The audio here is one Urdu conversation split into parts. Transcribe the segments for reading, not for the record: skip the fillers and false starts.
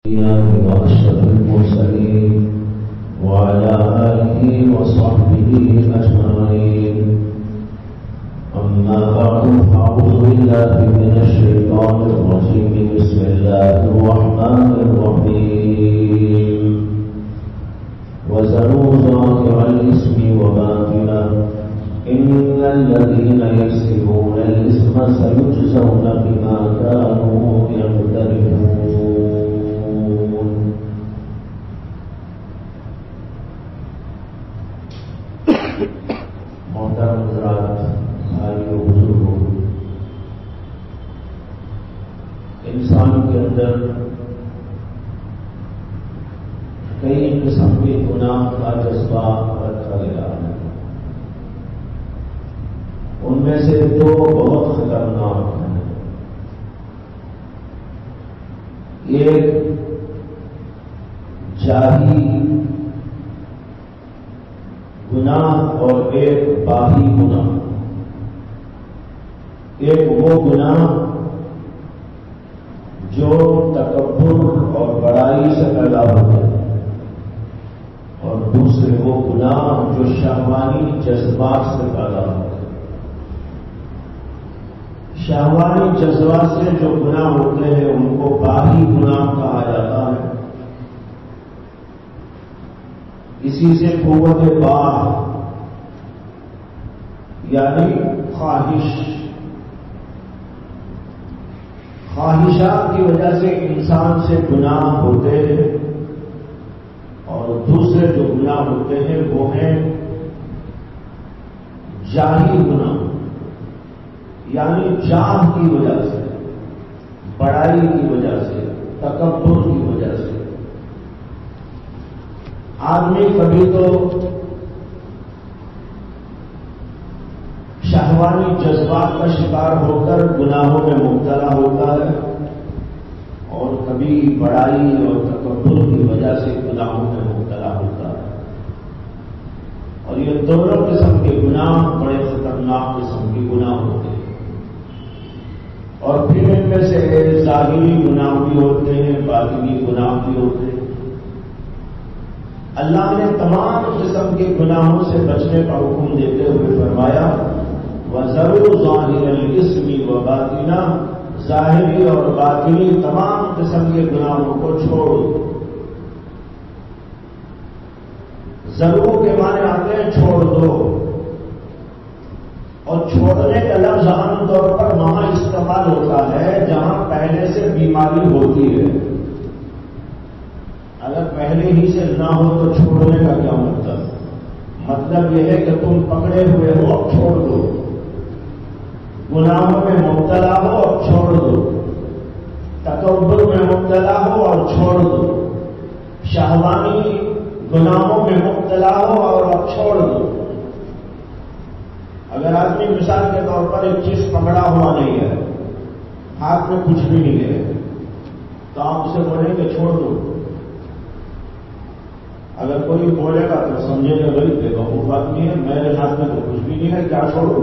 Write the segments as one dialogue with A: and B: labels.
A: وأشرف المرسلين وعلى آله وصحبه أجمعين. أما بعد فأعوذ بالله من الشيطان الرجيم. بسم الله الرحمن الرحيم. وذروا ظاهر الإثم وباطنه إن الذين يكسبون الإثم سيجزون بما كانوا يقترفون. محترم حضرات، بھائیو، بزرگوں، انسان کے اندر کئی قسم کے گناہ کا جذبہ رکھا گیا ہے. ان میں سے دو بہت خطرناک ہیں. ایک جاہی گناہ اور ایک باہی گناہ. ایک وہ گناہ جو تکبر اور بڑائی سے پیدا ہوتے ہیں، اور دوسرے وہ گناہ جو شہوانی جذبات سے پیدا ہوتے ہیں. شہوانی جذبات سے جو گناہ ہوتے ہیں ان کو باہی گناہ کہا جاتا ہے. اسی سے قوت باہ یعنی خواہشات کی وجہ سے انسان سے گناہ ہوتے ہیں، اور دوسرے جو گناہ ہوتے ہیں وہ ہیں جاہی گناہ، یعنی جاہ کی وجہ سے، بڑائی کی وجہ سے، تکبر کی وجہ سے. آدمی کبھی تو شہوانی جذبات کا شکار ہو کر گناہوں میں مبتلا ہوتا ہے، اور کبھی بڑائی اور تکبر کی وجہ سے گناہوں میں مبتلا ہوتا ہے. اور یہ دونوں قسم کے گناہ بڑے خطرناک قسم کے گناہ ہوتے ہیں. اور پھر ان میں سے ظاہری گناہ بھی ہوتے ہیں، باطنی گناہ بھی ہوتے ہیں. اللہ نے تمام قسم کے گناہوں سے بچنے کا حکم دیتے ہوئے فرمایا وَذَرُوا ظَاهِرَ الْإِثْمِ وَبَاطِنَهُ، ظاہری اور باطنی تمام قسم کے گناہوں کو چھوڑو. ضرور کے معنی آتے ہیں چھوڑ دو، اور چھوڑنے کا لفظ عام طور پر وہاں استعمال ہوتا ہے جہاں پہلے سے بیماری ہوتی ہے. اگر پہلے ہی سے نہ ہو تو چھوڑنے کا کیا مطلب؟ مطلب یہ ہے کہ تم پکڑے ہوئے ہو، اب چھوڑ دو. گناہوں میں مبتلا ہو، اب چھوڑ دو. تکبر میں مبتلا ہو اور چھوڑ دو. شہوانی گناہوں میں مبتلا ہو اور اب چھوڑ دو. اگر آدمی مثال کے طور پر ایک چیز پکڑا ہوا نہیں ہے، ہاتھ میں کچھ بھی نہیں ہے، تو آپ اسے بولیں کہ چھوڑ دو. اگر کوئی بولے گا تو سمجھے گا بھائی بے وقوف آدمی ہے، میرے ہاتھ میں تو کچھ بھی نہیں ہے، کیا چھوڑو.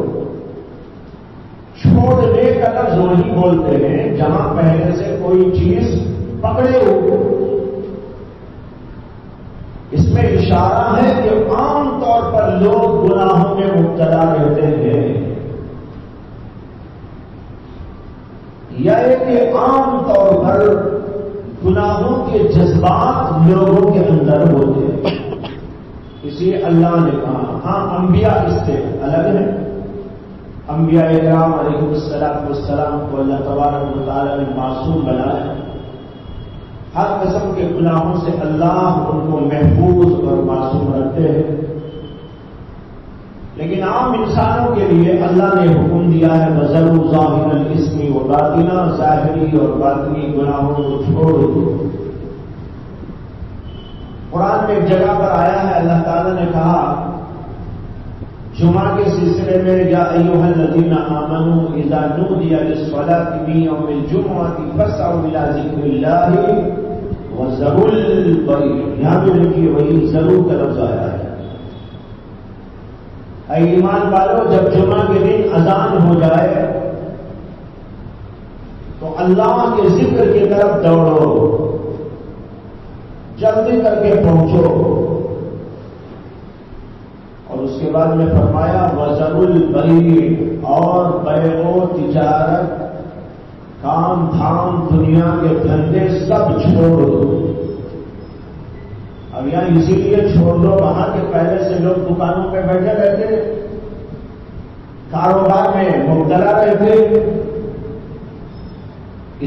A: چھوڑنے کا لفظ وہی بولتے ہیں جہاں پہلے سے کوئی چیز پکڑے ہو. اس میں اشارہ ہے کہ عام طور پر لوگ گناہوں میں مبتلا رہتے ہیں، یا کہ عام طور پر گناہوں کے جذبات لوگوں کے اندر ہوتے ہیں. اسی اللہ نے کہا ہاں انبیاء اس سے الگ ہیں. انبیاء اکرام علیہ السلام کو اللہ تبارک و تعالیٰ نے معصوم بنایا. ہر قسم کے گناہوں سے اللہ ان کو محفوظ اور معصوم رکھتے ہیں. لیکن عام انسانوں کے لیے اللہ نے حکم دیا ہے وَذَرُوا ظَاهِرَ الْإِثْمِ وَبَاطِنَهُ، ظاہری اور باطنی گناہوں کو چھوڑ دو. قرآن میں ایک جگہ پر آیا ہے، اللہ تعالیٰ نے کہا جمعہ کے سلسلے میں یا ایھا الذین آمنوا اذا نودی للصلاۃ من یوم الجمعۃ فاسعوا الی ذکر اللہ وذروا البیع. یہاں پہ دیکھیے وہی ضرور کا لفظ آیا ہے. اے ایمان والو، جب جمعہ کے دن اذان ہو جائے تو اللہ کے ذکر کی طرف دوڑو جلدی کر کے پہنچو. اور اس کے بعد میں فرمایا وَذَرُوا الْبَيْعَ، اور بیع و تجارت، کام دھام، دنیا کے دھندے سب چھوڑ دو. اب یہاں اسی لیے چھوڑ دو وہاں کے پہلے سے لوگ دکانوں پہ بیٹھے رہتے، کاروبار میں مبتلا رہتے،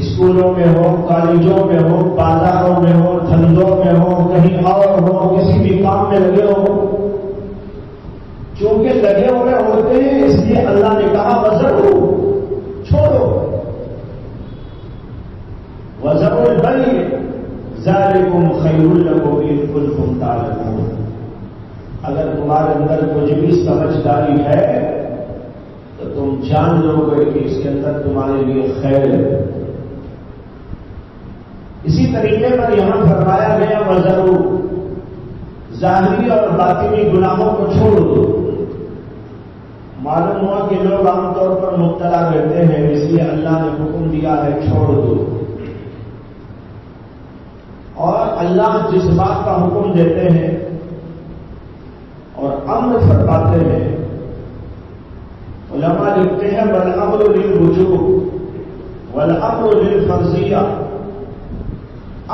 A: اسکولوں میں ہو، کالجوں میں ہو، بازاروں میں ہو، دھندوں میں ہو، کہیں اور ہو، کسی بھی کام میں لگے ہو. چونکہ لگے ہوئے ہوتے ہیں اس لیے اللہ نے کہا وَذَرُوا، چھوڑو. وَذَرُوا الْبَيْعَ ذَلِكُمْ خَيْرٌ لَكُمْ إِن كُنتُمْ تَعْلَمُونَ. اگر تمہارے اندر کچھ بھی سمجھداری ہے تو تم جان لو گے کہ اس کے اندر تمہارے لیے خیر ہے. اسی طریقے پر یہاں فرمایا گیا وَذَرُوا، ظاہری اور باطنی گناہوں کو چھوڑ دو. معلوم ہوا کہ لوگ عام طور پر مبتلا رہتے ہیں، اس لیے اللہ نے حکم دیا ہے چھوڑ دو. اور اللہ جس بات کا حکم دیتے ہیں اور امر فرماتے ہیں، علماء لکھتے ہیں وَالْأَمْرُ لِلْوُجُوبِ وَالْأَمْرُ لِلْفَرْضِيَّةِ.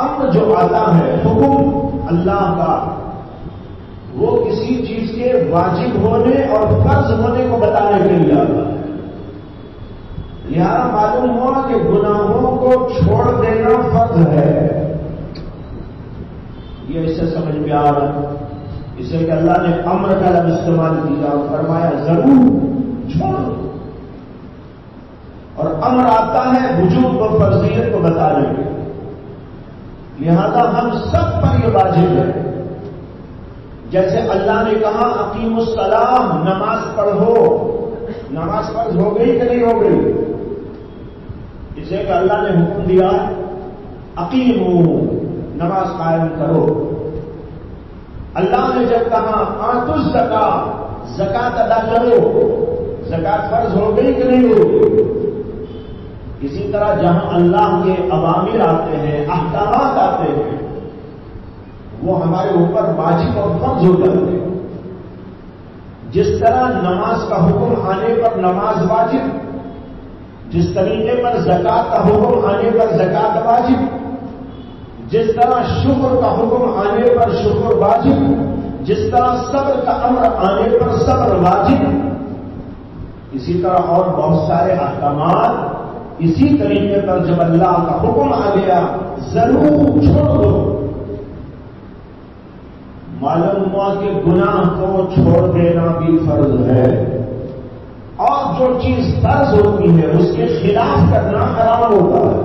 A: امر جو آتا ہے، حکم اللہ کا، وہ کسی چیز کے واجب ہونے اور فرض ہونے کو بتانے کے لیے آتا ہے. یہاں معلوم ہوا کہ گناہوں کو چھوڑ دینا فرض ہے. یہ اس سے سمجھ میں آ رہا ہے. اسے کہ اللہ نے امر کا لفظ استعمال کیا اور فرمایا ضرور چھوڑ دو. اور امر آتا ہے وجوب و فرضیت کو بتانے کے. لہذا ہم سب پر یہ واجب ہے. جیسے اللہ نے کہا اقیم الصلاۃ، نماز پڑھو. نماز فرض ہو گئی کہ نہیں ہو گئی؟ اسے کہ اللہ نے حکم دیا اقیموا، نماز قائم کرو. اللہ نے جب کہا آتوا الزکاۃ، زکات ادا کرو، زکات فرض ہو گئی کہ نہیں ہو گئی؟ اسی طرح جہاں اللہ کے اوامر آتے ہیں، احکامات آتے ہیں، وہ ہمارے اوپر واجب اور فرض ہو جاتے ہیں. جس طرح نماز کا حکم آنے پر نماز واجب، جس طریقے پر زکات کا حکم آنے پر زکات واجب، جس طرح شکر کا حکم آنے پر شکر واجب، جس طرح صبر کا امر آنے پر صبر واجب، اسی طرح اور بہت سارے احکامات. اسی طریقے پر جب اللہ کا حکم آ گیا ضرور چھوڑ دو، معلوم ہوا کہ گناہ کو چھوڑ دینا بھی فرض ہے. اور جو چیز فرض ہوتی ہے اس کے خلاف کرنا حرام ہوتا ہے.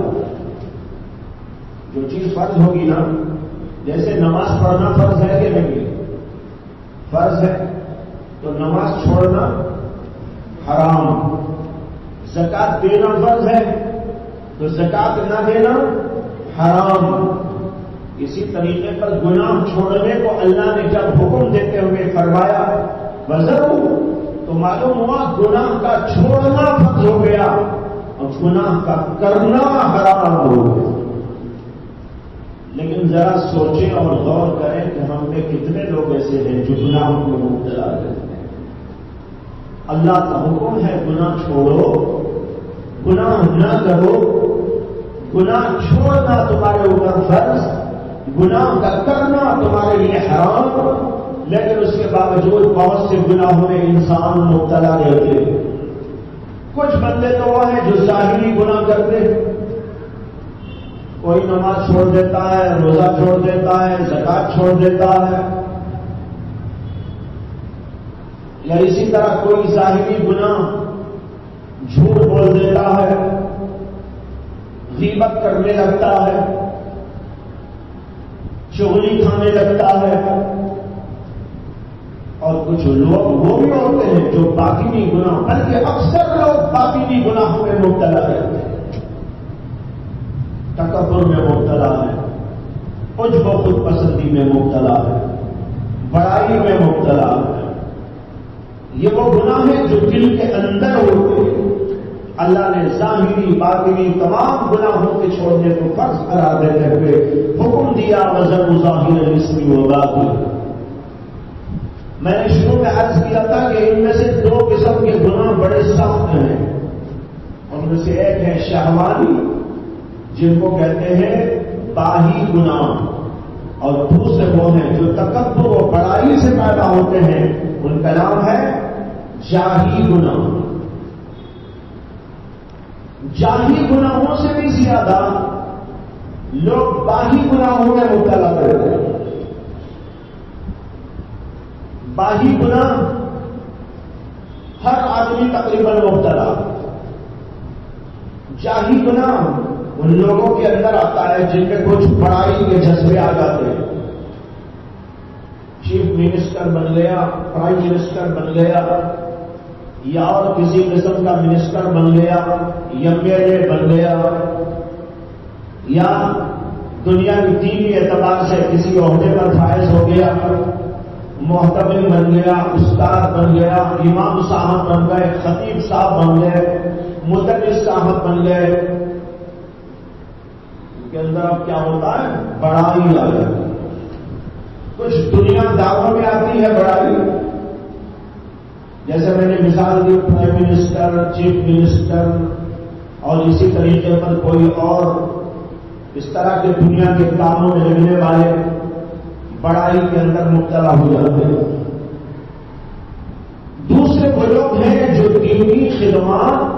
A: جو چیز فرض ہوگی نا، جیسے نماز پڑھنا فرض ہے کہ نہیں؟ فرض ہے تو نماز چھوڑنا حرام. زکات دینا فرض ہے تو زکات نہ دینا حرام. اسی طریقے پر گناہ چھوڑنے کو اللہ نے جب حکم دیتے ہوئے فرمایا وَذَرُوا، تو معلوم ہوا گناہ کا چھوڑنا فرض ہو گیا اور گناہ کا کرنا حرام ہو گیا. لیکن ذرا سوچیں اور غور کریں کہ ہم میں کتنے لوگ ایسے ہیں جو گناہ کو مبتلا رہتے ہیں. اللہ کا حکم ہے گناہ چھوڑو، گناہ نہ کرو. گناہ چھوڑنا تمہارے اوپر فرض، گناہ کا کرنا تمہارے لیے حرام. لیکن اس کے باوجود بہت سے گناہوں میں انسان مبتلا رہتے ہیں. کچھ بندے تو وہ ہیں جو ظاہری گناہ کرتے ہیں. کوئی نماز چھوڑ دیتا ہے، روزہ چھوڑ دیتا ہے، زکات چھوڑ دیتا ہے. یا اسی طرح کوئی ظاہری گناہ جھوٹ بول دیتا ہے، غیبت کرنے لگتا ہے، چغلی کھانے لگتا ہے. اور کچھ لوگ وہ بھی ہوتے ہیں جو باطنی گناہ، بلکہ اکثر لوگ باطنی گناہوں میں مبتلا رہتے ہیں. تکبر میں مبتلا ہے، عجب و خود پسندی میں مبتلا ہے، بڑائی میں مبتلا ہے. یہ وہ گناہ ہیں جو دل کے اندر ہوتے ہیں اللہ نے ظاہری باطنی تمام گناہوں کے چھوڑنے کو فرض قرار دیتے ہوئے حکم دیا وزن ظاہر الاسم و باطن. میں نے شروع میں عرض کیا تھا کہ ان میں سے دو قسم کے گناہ بڑے سخت ہیں. ان میں سے ایک ہے شہوانی جن کو کہتے ہیں باہی گناہ، اور دوسرے وہ ہیں جو تکبر و بڑائی سے پیدا ہوتے ہیں، ان کا نام ہے جاہی گناہ. جاہی گناہوں سے بھی زیادہ لوگ باہی گناہوں میں مبتلا رہتے ہیں. باہی گناہ ہر آدمی تقریباً مبتلا. جاہی گناہ ان لوگوں کے اندر آتا ہے جن میں کچھ بڑائی کے جذبے آ جاتے ہیں. چیف منسٹر بن گیا، پرائم منسٹر بن گیا، یا اور کسی قسم کا منسٹر بن گیا، MLA بن گیا، یا دنیا کی دینی اعتبار سے کسی عہدے پر فائز ہو گیا، محتمل بن گیا، استاد بن گیا، امام صاحب بن گئے، خطیب صاحب بن گئے، مدرس صاحب بن گئے. ان کے اندر اب کیا ہوتا ہے؟ بڑائی آ جاتی. کچھ دنیا دعووں میں آتی ہے بڑائی، جیسے میں نے مثال the prime minister, chief minister, اور اسی طریقے پر کوئی اور اس طرح کے دنیا کے کاموں میں لگنے والے بڑائی کے اندر مبتلا ہو جاتے ہیں. دوسرے وہ لوگ ہیں جو دینی خدمات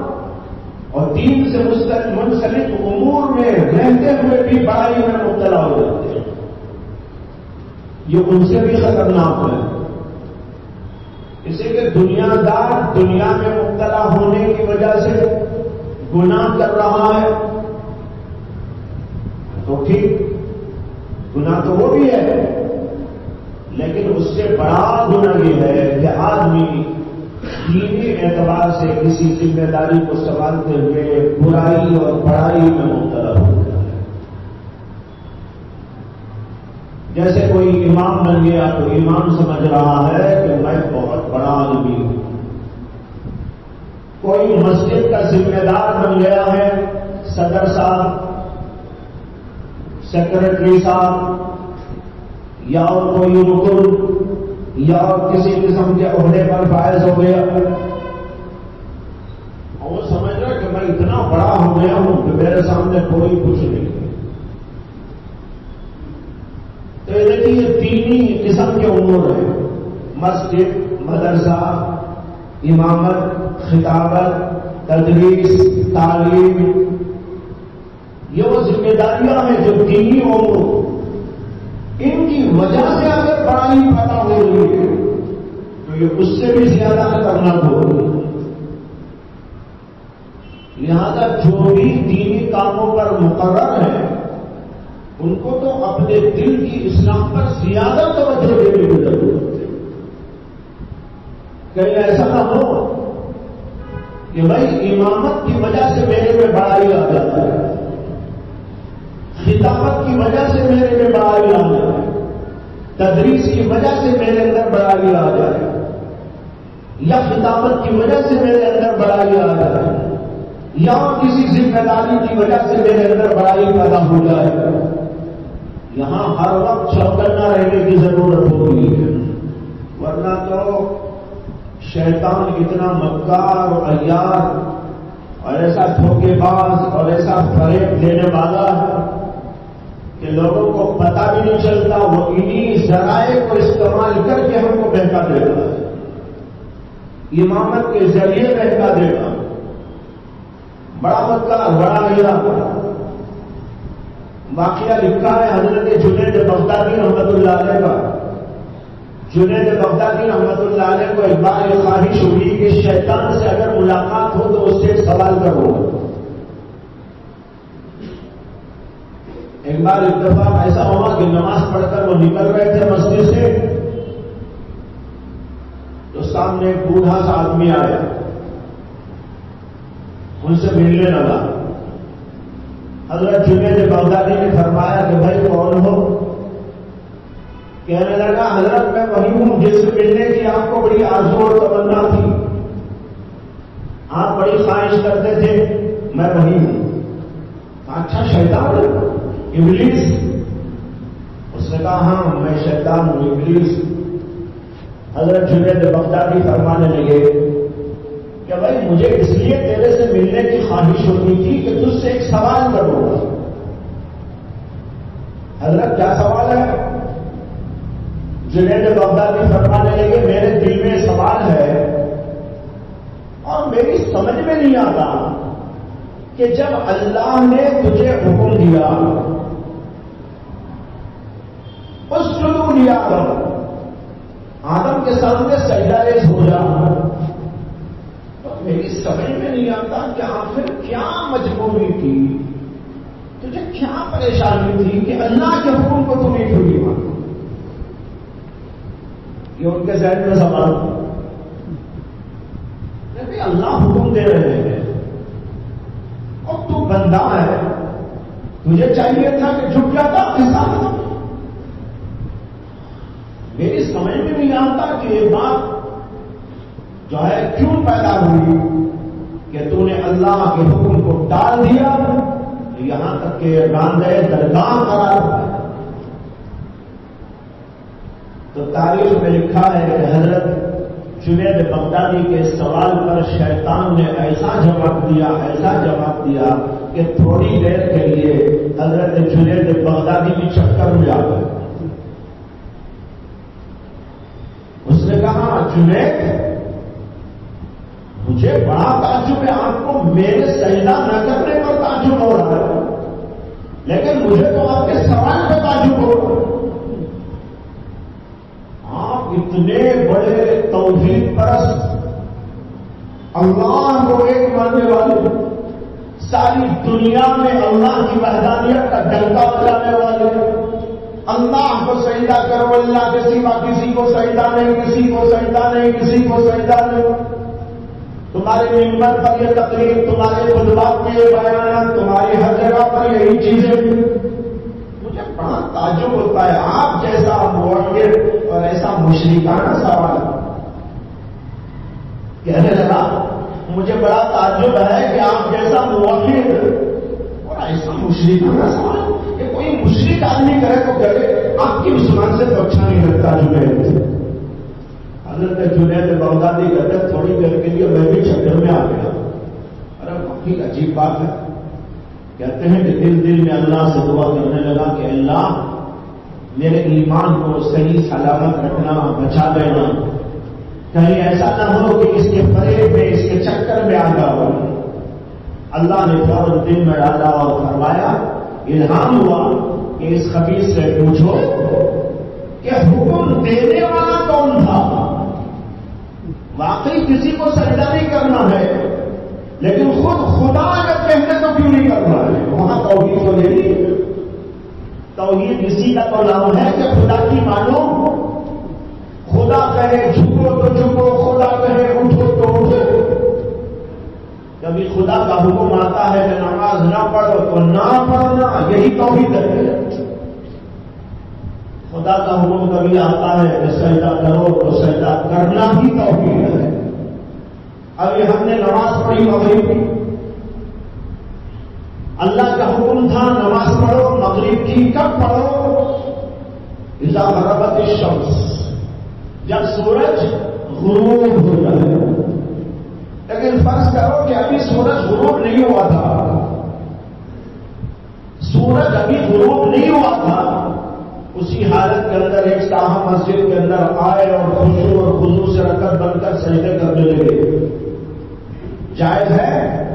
A: اور دین سے منسلک امور میں رہتے ہوئے بھی بڑائی میں مبتلا ہو جاتے ہیں. یہ ان سے بھی خطرناک ہے. اسی کے دنیا دار دنیا میں مبتلا ہونے کی وجہ سے گناہ کر رہا ہے تو ٹھیک، گناہ تو وہ بھی ہے، لیکن اس سے بڑا گناہ یہ ہے کہ آدمی دینی اعتبار سے کسی ذمہ داری کو سنبھالتے ہوئے برائی اور بڑائی میں مبتلا ہو جاتا ہے. جیسے کوئی امام بن گیا تو امام سمجھ رہا ہے کہ میں بہت بڑا آدمی ہوں. کوئی مسجد کا ذمہ دار بن گیا ہے، صدر صاحب، سیکرٹری صاحب، یا اور کوئی رکن، یا اور کسی قسم کے عہدے پر فائز ہو گیا، اور وہ سمجھ رہا کہ میں اتنا بڑا ہو گیا ہوں کہ میرے سامنے کوئی کچھ نہیں. تو یہ دینی قسم کے امور ہیں، مسجد، مدرسہ، امامت، خطابت، تدریس، تعلیم، یہ وہ ذمہ داریاں ہیں جو دینی امور، ان کی وجہ سے اگر بڑائی پیدا ہو رہی ہے تو یہ اس سے بھی زیادہ خطرناک ہو رہی ہے. لہذا جو بھی دینی کاموں پر مقرر ہے ان کو تو اپنے دل کی اصلاح پر زیادہ توجہ دینے کی ضرورت ہے. کہیں ایسا نہ ہو کہ بھائی امامت کی وجہ سے میرے میں بڑائی آ جاتا ہے، خطابت کی وجہ سے میرے میں بڑائی آ جائے، تدریس کی وجہ سے میرے اندر بڑائی آ جائے، یا خطابت کی وجہ سے میرے اندر بڑائی آ جائے، یا کسی ذمہ داری کی وجہ سے میرے اندر بڑائی پیدا ہو جائے. یہاں ہر وقت چوکنا رہنے کی ضرورت ہوتی ہے، ورنہ تو شیطان اتنا مکار اور عیار اور ایسا دھوکے باز اور ایسا فریب دینے والا ہے کہ لوگوں کو پتہ بھی نہیں چلتا. وہ انہی ذرائع کو استعمال کر کے ہم کو بہکا دے گا، امامت کے ذریعے بہکا دے گا. بڑا مکار، بڑا عیار. واقعہ لکھا ہے حضرت جنید بغدادی رحمۃ اللہ علیہ کا. جنید بغدادی رحمۃ اللہ علیہ کو ایک بار یہ خواہش ہوئی کہ شیطان سے اگر ملاقات ہو تو اس سے ایک سوال کرو. ایک بار اتفاق ایسا ہوا کہ نماز پڑھ کر وہ نکل رہے تھے مسجد سے، تو سامنے ایک بوڑھا سا آدمی آیا، ان سے ملنے لگا. حضرت جنید بغدادی نے فرمایا کہ بھائی کون ہو؟ کہنے لگا حضرت میں وہی ہوں جس سے ملنے کی آپ کو بڑی آرزو اور تمنا تھی. آپ بڑی بڑی خواہش کرتے تھے میں وہی ہوں. اچھا شیطان ابلیس؟ اس نے کہا ہاں میں شیطان ہوں ابلیس. حضرت جنید بغدادی فرمانے لگے کہ بھائی مجھے اس لیے تیرے سے ملنے کی خواہش ہوتی تھی کہ تجھ سے ایک سوال کروں گا. حضرت کیا سوال ہے؟ جنید بغدادی فرمانے لگے میرے دل میں سوال ہے اور میری سمجھ میں نہیں آتا کہ جب اللہ نے تجھے حکم دیا اسجدوا لآدم، آدم کے سامنے سجدہ ریز ہو جا، تو میری سمجھ میں نہیں آتا کہ آخر کیا مجبوری تھی، تجھے کیا پریشانی تھی کہ اللہ کے حکم کو تم نہیں چھوڑی مانو. یہ ان کے ذہن میں سوال کہ اللہ حکم دے رہے ہیں اور تو بندہ ہے، تجھے چاہیے تھا کہ جھک جاتا ایسا. میری سمجھ میں نہیں آتا کہ یہ بات جو ہے کیوں پیدا ہوئی کہ تو نے اللہ کے حکم کو ٹال دیا یہاں تک کہ راندے درگاہ قرار پایا. تو تاریخ میں لکھا ہے کہ حضرت جنید بغدادی کے سوال پر شیطان نے ایسا جواب دیا کہ تھوڑی دیر کے لیے حضرت جنید بغدادی بھی چکر میں آ گئے. اس نے کہا جنید مجھے بڑا تعجب ہے، آپ کو میرے سجدہ نہ کرنے پر تعجب ہو رہا ہے لیکن مجھے تو آپ کے سوال پہ تعجب ہو رہا ہے. آپ اتنے بڑے توحید پرست، اللہ کو ایک ماننے والے، ساری دنیا میں اللہ کی وحدانیت کا ڈنکا بجانے والے، اللہ کو سجدہ کرو اللہ کے سوا کسی کو سجدہ نہیں، کسی کو سجدہ نہیں، کسی کو سجدہ نہیں. تمہارے ممبر پر یہ تقریر، تمہارے خطبات میں یہ بیانات، تمہاری ہر جگہ پر یہی چیزیں. مجھے بڑا تعجب ہوتا ہے آپ جیسا موحد اور ایسا مشرکانہ سوال کہنے لگا. مجھے بڑا تعجب ہے کہ آپ جیسا موحد اور ایسا مشرکانہ سوال کہ کوئی مشرک آدمی کرے تو کرے، آپ کی مسلمان سے تو اچھا نہیں لگتا. حضرت جنید بغدادی کہتے تھوڑی دیر کے لیے میں بھی چکر میں آ گیا. ارے واقعی عجیب بات ہے. کہتے ہیں کہ دل میں اللہ سے دعا کرنے لگا کہ اللہ میرے ایمان کو صحیح سلامت رکھنا، بچا دینا، کہیں ایسا نہ ہو کہ اس کے فریب میں، اس کے چکر میں آ جاؤ. اللہ نے فوراً دل میں ڈالا اور فرمایا، الہام ہوا کہ اس خبیث سے پوچھو کہ حکم دینے والا کون تھا. واقعی کسی کو سجدہ نہیں کرنا ہے لیکن خود خدا اگر کہنے تو کیوں نہیں کرنا ہے. وہاں توحید تو نہیں. توحید اسی کا تو نام ہے کہ خدا کی مانو. خدا کہے جھکو تو جھکو، خدا کہے اٹھو تو اٹھو. کبھی خدا کا حکم آتا ہے کہ نماز نہ پڑھو تو نہ پڑھنا، یہی توحید ہے. خدا کا حکم کبھی آتا ہے کہ سجدہ کرو تو سجدہ کرنا بھی توحید ہے. ابھی ہم نے نماز پڑھی مغرب کی، اللہ کا حکم تھا نماز پڑھو مغرب کی. کب پڑھو؟ اذا غربت الشمس، جب سورج غروب ہو جائے. لیکن فرض کرو کہ ابھی سورج غروب نہیں ہوا تھا، سورج ابھی غروب نہیں ہوا تھا. اسی حالت کے اندر ایک صاحب مسجد کے اندر آئے اور خشوع اور خضوع سے رکعت بن کر سجدے کرنے لگے. جائز ہے؟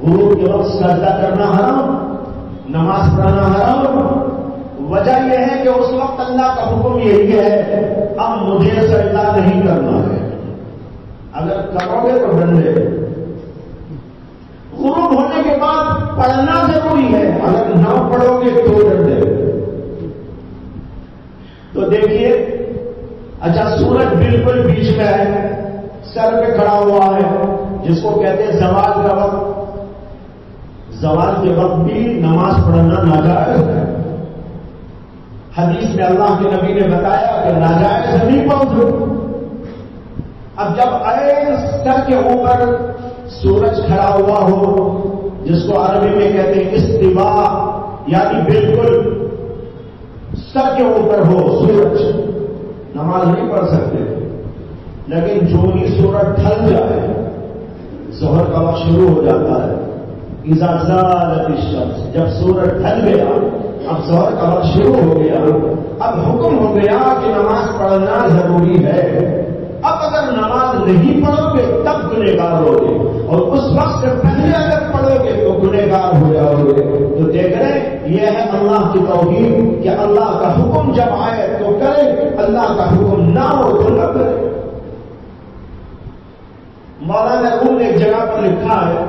A: غروب کے وقت سجدہ کرنا حرام، نماز پڑھنا حرام. وجہ یہ ہے کہ اس وقت اللہ کا حکم یہی ہے اب مجھے سجدہ نہیں کرنا ہے. اگر کرو گے تو ڈنڈے. غروب ہونے کے بعد پڑھنا ضروری ہے، اگر نہ پڑھو گے تو ڈنڈے. تو دیکھیے، اچھا سورج بالکل بیچ میں ہے، سر پہ کھڑا ہوا ہے، جس کو کہتے ہیں زوال کا وقت. زوال کے وقت بھی نماز پڑھنا ناجائز ہے. حدیث میں اللہ کے نبی نے بتایا کہ ناجائز نہیں پہنچو. اب جب سر کے اوپر سورج کھڑا ہوا ہو، جس کو عربی میں کہتے ہیں استوا، یعنی بالکل سر کے اوپر ہو سورج، نماز نہیں پڑھ سکتے. لیکن جو ہی سورج ڈھل جائے، ظہر کا وقت شروع ہو جاتا ہے. اذا زالت الشمس، جب سورج ڈھل گیا، اب ظہر کا وقت شروع ہو گیا، اب حکم ہو گیا کہ نماز پڑھنا ضروری ہے. اب اگر نماز نہیں پڑھو گے تب گنہگار ہوگے، اور اس وقت سے پہلے اگر پڑھو گے تو گنہگار ہو جاؤ گے. تو دیکھ رہے یہ ہے اللہ کی توحید کہ اللہ کا حکم جب آئے تو کرے، اللہ کا حکم نہ ہو تو نہ کرے. مولانا روم نے ایک جگہ پر لکھا ہے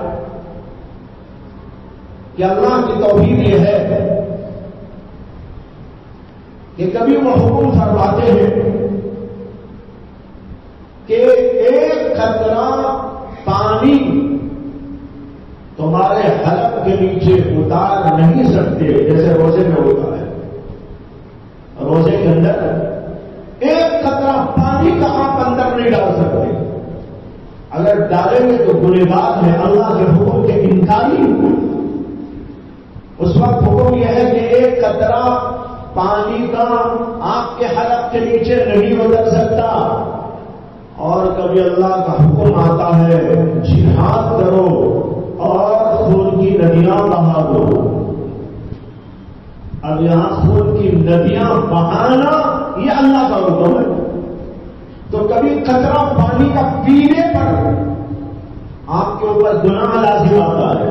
A: کہ اللہ کی توحید یہ ہے کہ کبھی وہ حکم فرماتے ہیں کہ ایک قطرہ پانی تمہارے حلق کے نیچے اتار نہیں سکتے، جیسے روزے میں ہوتا ہے. روزے کے اندر ایک قطرہ پانی کا آپ اندر نہیں ڈال سکتے. اگر ڈالیں گے تو گنہگار ہے، اللہ کے حکم کے انکاری. اس وقت حکم یہ ہے کہ ایک قطرہ پانی کا آپ کے حلق کے نیچے نہیں اتر سکتا. اور کبھی اللہ کا حکم آتا ہے جہاد کرو اور خون کی ندیاں بہا دو. اب یہاں خون کی ندیاں بہانا یہ اللہ کا حکم ہے. تو کبھی قطرہ پانی کا پینے پر آپ کے اوپر گناہ لازم آتا ہے،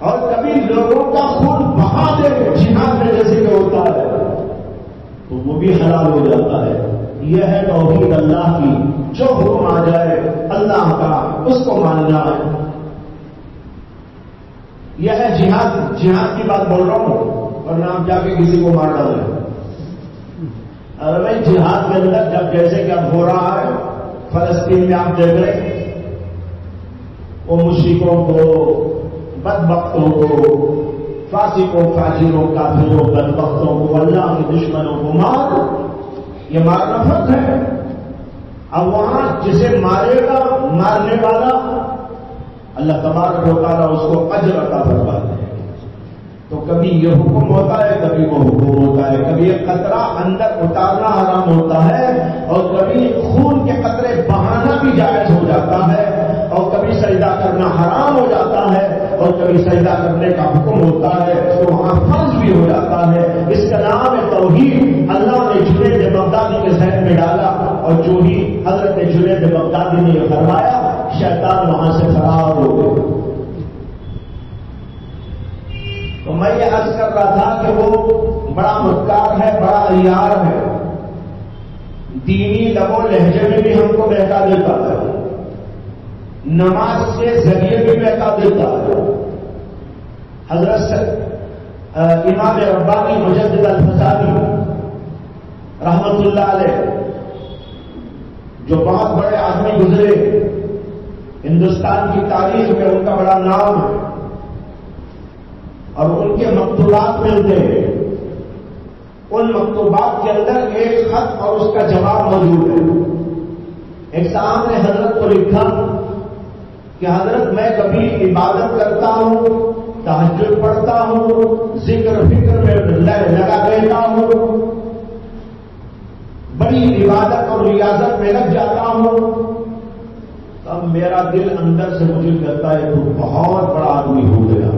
A: اور کبھی لوگوں کا خون بہا دے جہاد میں جیسے کہ ہوتا ہے تو وہ بھی حلال ہو جاتا ہے. یہ ہے توحید اللہ کی، جو حکم آ جائے اللہ کا اس کو ماننا ہے. یہ ہے جہاد. جہاد کی بات بول رہا ہوں اور نام جا کے کسی کو مار ڈالے. اور بھائی جہاد کے اندر جب جیسے کہ اب ہو رہا ہے فلسطین میں، آپ دیکھ رہے وہ مشرکوں کو، بدبختوں کو، فاسقوں، فاجروں، کافروں، بدبختوں کو، اللہ کے دشمنوں کو مار. یہ مارنا فرض ہے. اب وہاں جسے مارے گا مارنے والا اللہ تبارک و تعالیٰ اس کو اجر عطا فرماتے ہیں. تو کبھی یہ حکم ہوتا ہے، کبھی وہ حکم ہوتا ہے. کبھی یہ قطرہ اندر اتارنا حرام ہوتا ہے، اور کبھی خون کے قطرے بہانا بھی جائز ہو جاتا ہے، اور کبھی سجدہ کرنا حرام ہو جاتا ہے، اور کبھی سجدہ کرنے کا حکم ہوتا ہے تو وہاں فرض بھی ہو جاتا ہے. اس کا نام ہے توحید. اللہ نے جنید بغدادی کے ذہن میں ڈالا، اور جو ہی حضرت جنید بغدادی نے یہ فرمایا، شیطان وہاں سے فرار ہو گئے. تو میں یہ عرض کر رہا تھا کہ وہ بڑا مکار ہے، بڑا عیار ہے، دینی لب و لہجے میں بھی ہم کو بہکا دیتا ہے، نماز کے ذریعے بھی بہکا دیتا ہے. حضرت امام ربانی مجدد الفسانی رحمت اللہ علیہ، جو بہت بڑے آدمی گزرے ہندوستان کی تاریخ میں، ان کا بڑا نام ہے، اور ان کے مکتوبات ملتے ہیں. ان مکتوبات کے اندر ایک خط اور اس کا جواب موجود ہے. ایک صاحب نے حضرت کو لکھا کہ حضرت میں کبھی عبادت کرتا ہوں، تہجد پڑھتا ہوں، ذکر فکر میں لگا رہتا ہوں، بڑی عبادت اور ریاضت میں لگ جاتا ہوں. تب میرا دل اندر سے مجھے کہتا ہے تو بہت بڑا آدمی ہو گیا،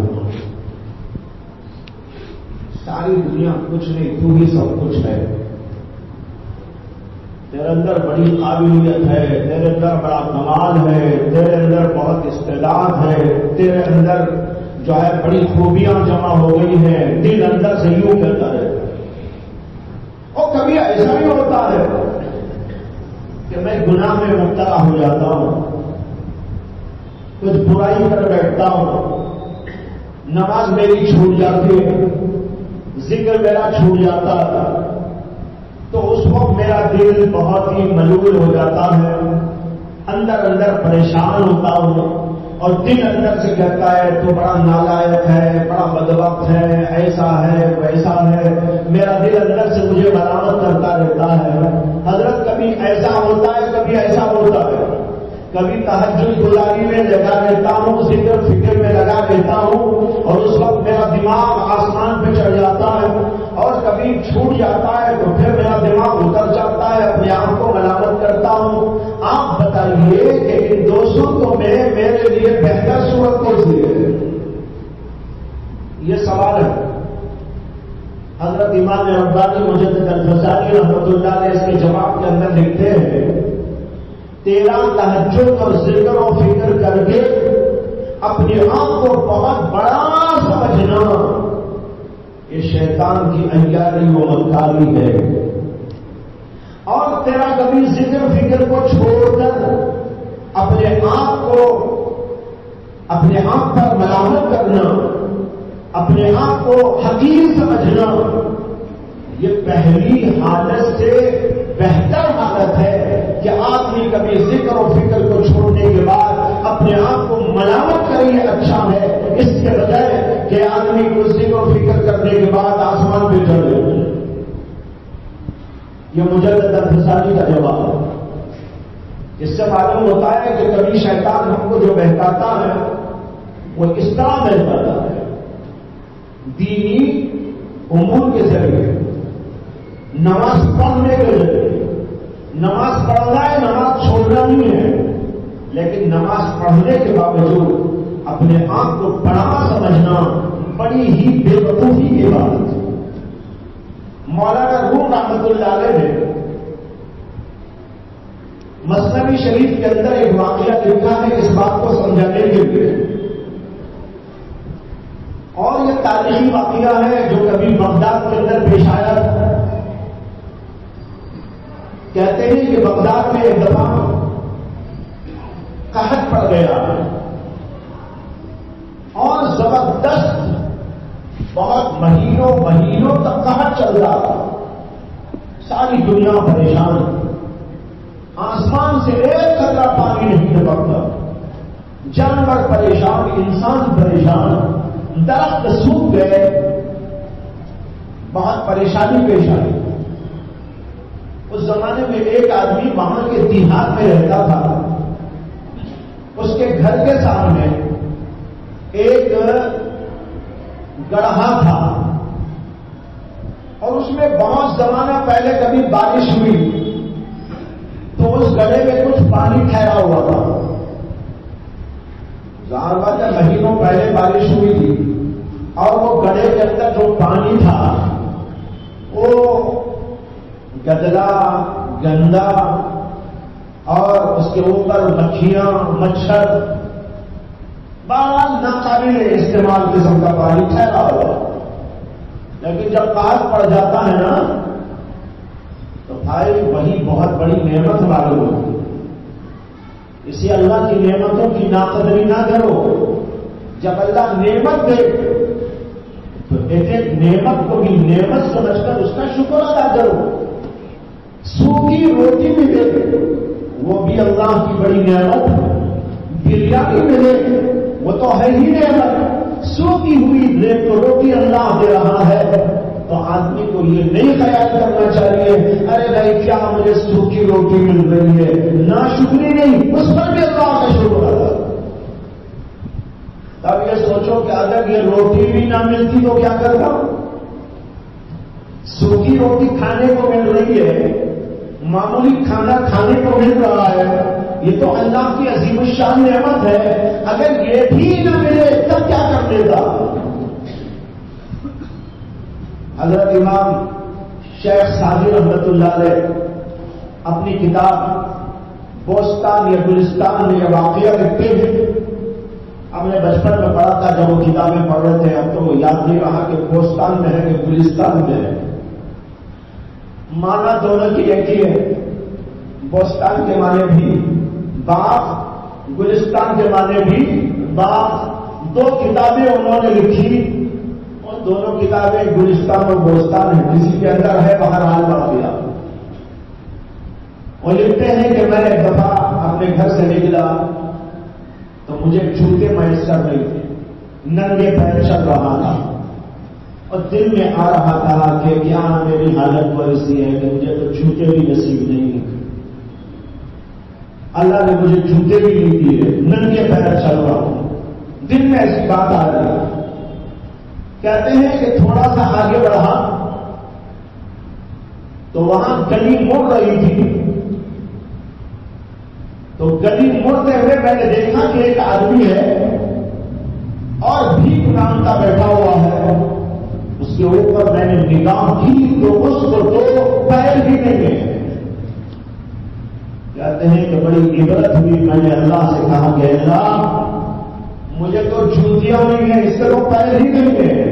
A: ساری دنیا کچھ نہیں، تو ہی سب کچھ ہے. تیرے اندر بڑی قابلیت ہے، تیرے اندر بڑا کمال ہے، تیرے اندر بہت استعداد ہے، تیرے اندر جو ہے بڑی خوبیاں جمع ہو گئی ہیں. دل اندر سے یوں کہتا ہے. اور کبھی ایسا بھی ہوتا ہے کہ میں گناہ میں مبتلا ہو جاتا ہوں، کچھ برائی کر بیٹھتا ہوں، نماز میری چھوٹ جاتی ہے، ذکر میرا چھوٹ جاتا ہے، تو اس وقت میرا دل بہت ہی ملول ہو جاتا ہے، اندر اندر پریشان ہوتا ہوں، اور دل اندر سے کہتا ہے تو بڑا نالائق ہے، بڑا بدبخت ہے، ایسا ہے ویسا ہے. میرا دل اندر سے مجھے ملامت کرتا رہتا ہے. حضرت کبھی ایسا ہوتا ہے، کبھی ایسا ہوتا ہے. کبھی تہجد گزاری میں لگا لیتا ہوں، ذکر فکر میں لگا لیتا ہوں، اور اس وقت میرا دماغ آسمان پہ چڑھ جاتا ہے، اور کبھی چھوٹ جاتا ہے تو پھر میرا دماغ اتر جاتا ہے، اپنے آپ کو ملامت کرتا ہوں۔ آپ بتائیے کہ ان دو صورتوں میں میرے لیے بہتر صورت کون سی ہے؟ یہ سوال ہے۔ حضرت امام ربانی مجدد الغزالی رحمۃ اللہ علیہ اس کے جواب کے اندر لکھتے ہیں، تیرا تہجد اور ذکر و فکر کر کے اپنے آپ کو بہت بڑا سمجھنا یہ شیطان کی عیاری و مکاری ہے، اور تیرا کبھی ذکر فکر کو چھوڑ کر اپنے آپ پر ملامت کرنا، اپنے آپ کو حقیر سمجھنا، یہ پہلی حالت سے بہتر حالت ہے کہ آدمی کبھی ذکر و فکر کو چھوڑنے کے بعد اپنے آپ کو ملامت کرے، یہ اچھا ہے اس کے بجائے کہ آدمی کو ذکر و فکر کرنے کے بعد آسمان پہ چڑھ جائے۔ یہ مجدد الغزالی کا جواب ہے۔ اس سے معلوم ہوتا ہے کہ کبھی شیطان ہم کو جو بہکاتا ہے وہ اس طرح بہکاتا ہے، دینی امور کے ذریعے، نماز پڑھنے کے ذریعے۔ نماز پڑھنا ہے، نماز چھوڑنا نہیں ہے، لیکن نماز پڑھنے کے باوجود اپنے آپ کو بڑا سمجھنا بڑی ہی بے وقوفی کی بات ہے۔ مولانا روم رحمۃ اللہ علیہ نے مثنوی شریف کے اندر ایک واقعہ لکھا ہے اس بات کو سمجھانے کے لیے، اور یہ تاریخی واقعہ ہے جو کبھی بغداد کے اندر پیش آیا تھا۔ کہتے ہیں کہ بغداد میں ایک دفعہ قحط پڑ گیا اور زبردست بہت مہینوں تک قحط چل رہا تھا، ساری دنیا پریشان، آسمان سے ایک قطرہ پانی نہیں ٹپکتا، جانور پریشان، انسان پریشان، درخت سوکھ گئے، بہت پریشانی پیش آئی۔ اس زمانے میں ایک آدمی وہاں کے دیہات میں رہتا تھا، اس کے گھر کے سامنے ایک گڑھا تھا، اور اس میں بہت زمانہ پہلے کبھی بارش ہوئی تو اس گڑھے میں کچھ پانی ٹھہرا ہوا تھا۔ ظاہر بات ہے مہینوں پہلے بارش ہوئی تھی، اور وہ گڑھے کے اندر جو پانی تھا وہ گدلا، گندا، اور اس کے اوپر مکھیاں، مچھر، بہرحال ناقابل استعمال قسم کا پانی ٹھہرا ہوا۔ لیکن جب قحط پڑ جاتا ہے نا تو بھائی وہی بہت بڑی نعمت معلوم ہوتی ہے۔ اسی اللہ کی نعمتوں کی ناقدری نہ کرو۔ جب اللہ نعمت دے تو ایک نعمت کو بھی نعمت سمجھ کر اس کا شکر ادا کرو۔ سوکھی روٹی بھی دے وہ بھی اللہ کی بڑی نعمت، بریانی ملے وہ تو ہے ہی نعمت، سوکھی ہوئی روٹی اللہ دے رہا ہے تو آدمی کو یہ نہیں خیال کرنا چاہیے ارے بھائی کیا مجھے سوکھی روٹی مل رہی ہے، ناشکری نہیں، اس پر بھی اللہ کا شکر ادا۔ تب یہ سوچو کہ اگر یہ روٹی بھی نہ ملتی تو کیا کرتا؟ سوکھی روٹی کھانے کو مل رہی ہے، معمولی کھانا کھانے کو مل رہا ہے، یہ تو اللہ کی عظیم الشان نعمت ہے۔ اگر یہ بھی نہ ملے تب کیا کر دیتا؟ حضرت امام شیخ سعدی رحمۃ اللہ علیہ اپنی کتاب بوستان یا گلستان میں یہ واقعہ لکھتے ہیں۔ ہم نے بچپن میں پڑھا تھا جب وہ کتابیں پڑھ رہے تھے، اب تو یاد نہیں رہا کہ بوستان میں ہے کہ گلستان میں ہے۔ معنی دونوں کی ایک ہی ہے، بوستان کے معنی بھی باغ، گلستان کے معنی بھی باغ۔ دو کتابیں انہوں نے لکھی اور دونوں کتابیں گلستان اور بوستان ہیں، کسی کے اندر ہے بہرحال واقعہ۔ وہ لکھتے ہیں کہ میں ایک دفعہ اپنے گھر سے نکلا تو مجھے جوتے میسر نہیں تھے، ننگے پیر چل رہا تھا، اور دل میں آ رہا تھا کہ کیا میری حالت وہ ایسی ہے کہ مجھے تو جوتے بھی نصیب نہیں۔ اللہ نے مجھے جوتے بھی نہیں دیے، ننگے پیر چل رہا ہوں، دن میں ایسی بات آ رہی۔ کہتے ہیں کہ تھوڑا سا آگے بڑھا تو وہاں گلی مڑ رہی تھی، تو گلی مڑتے ہوئے میں نے دیکھا کہ ایک آدمی ہے اور بھیک مانگتا بیٹھا ہوا ہے، اس کے اوپر میں نے نگاہ کی تو اس کو دو پیر بھی نہیں ہے۔ کہتے ہیں کہ بڑی عبرت ہوئی، میں نے اللہ سے کہا کہ اللہ مجھے تو جوتیاں نہیں ہیں، اس سے تو پیر ہی نہیں ہے،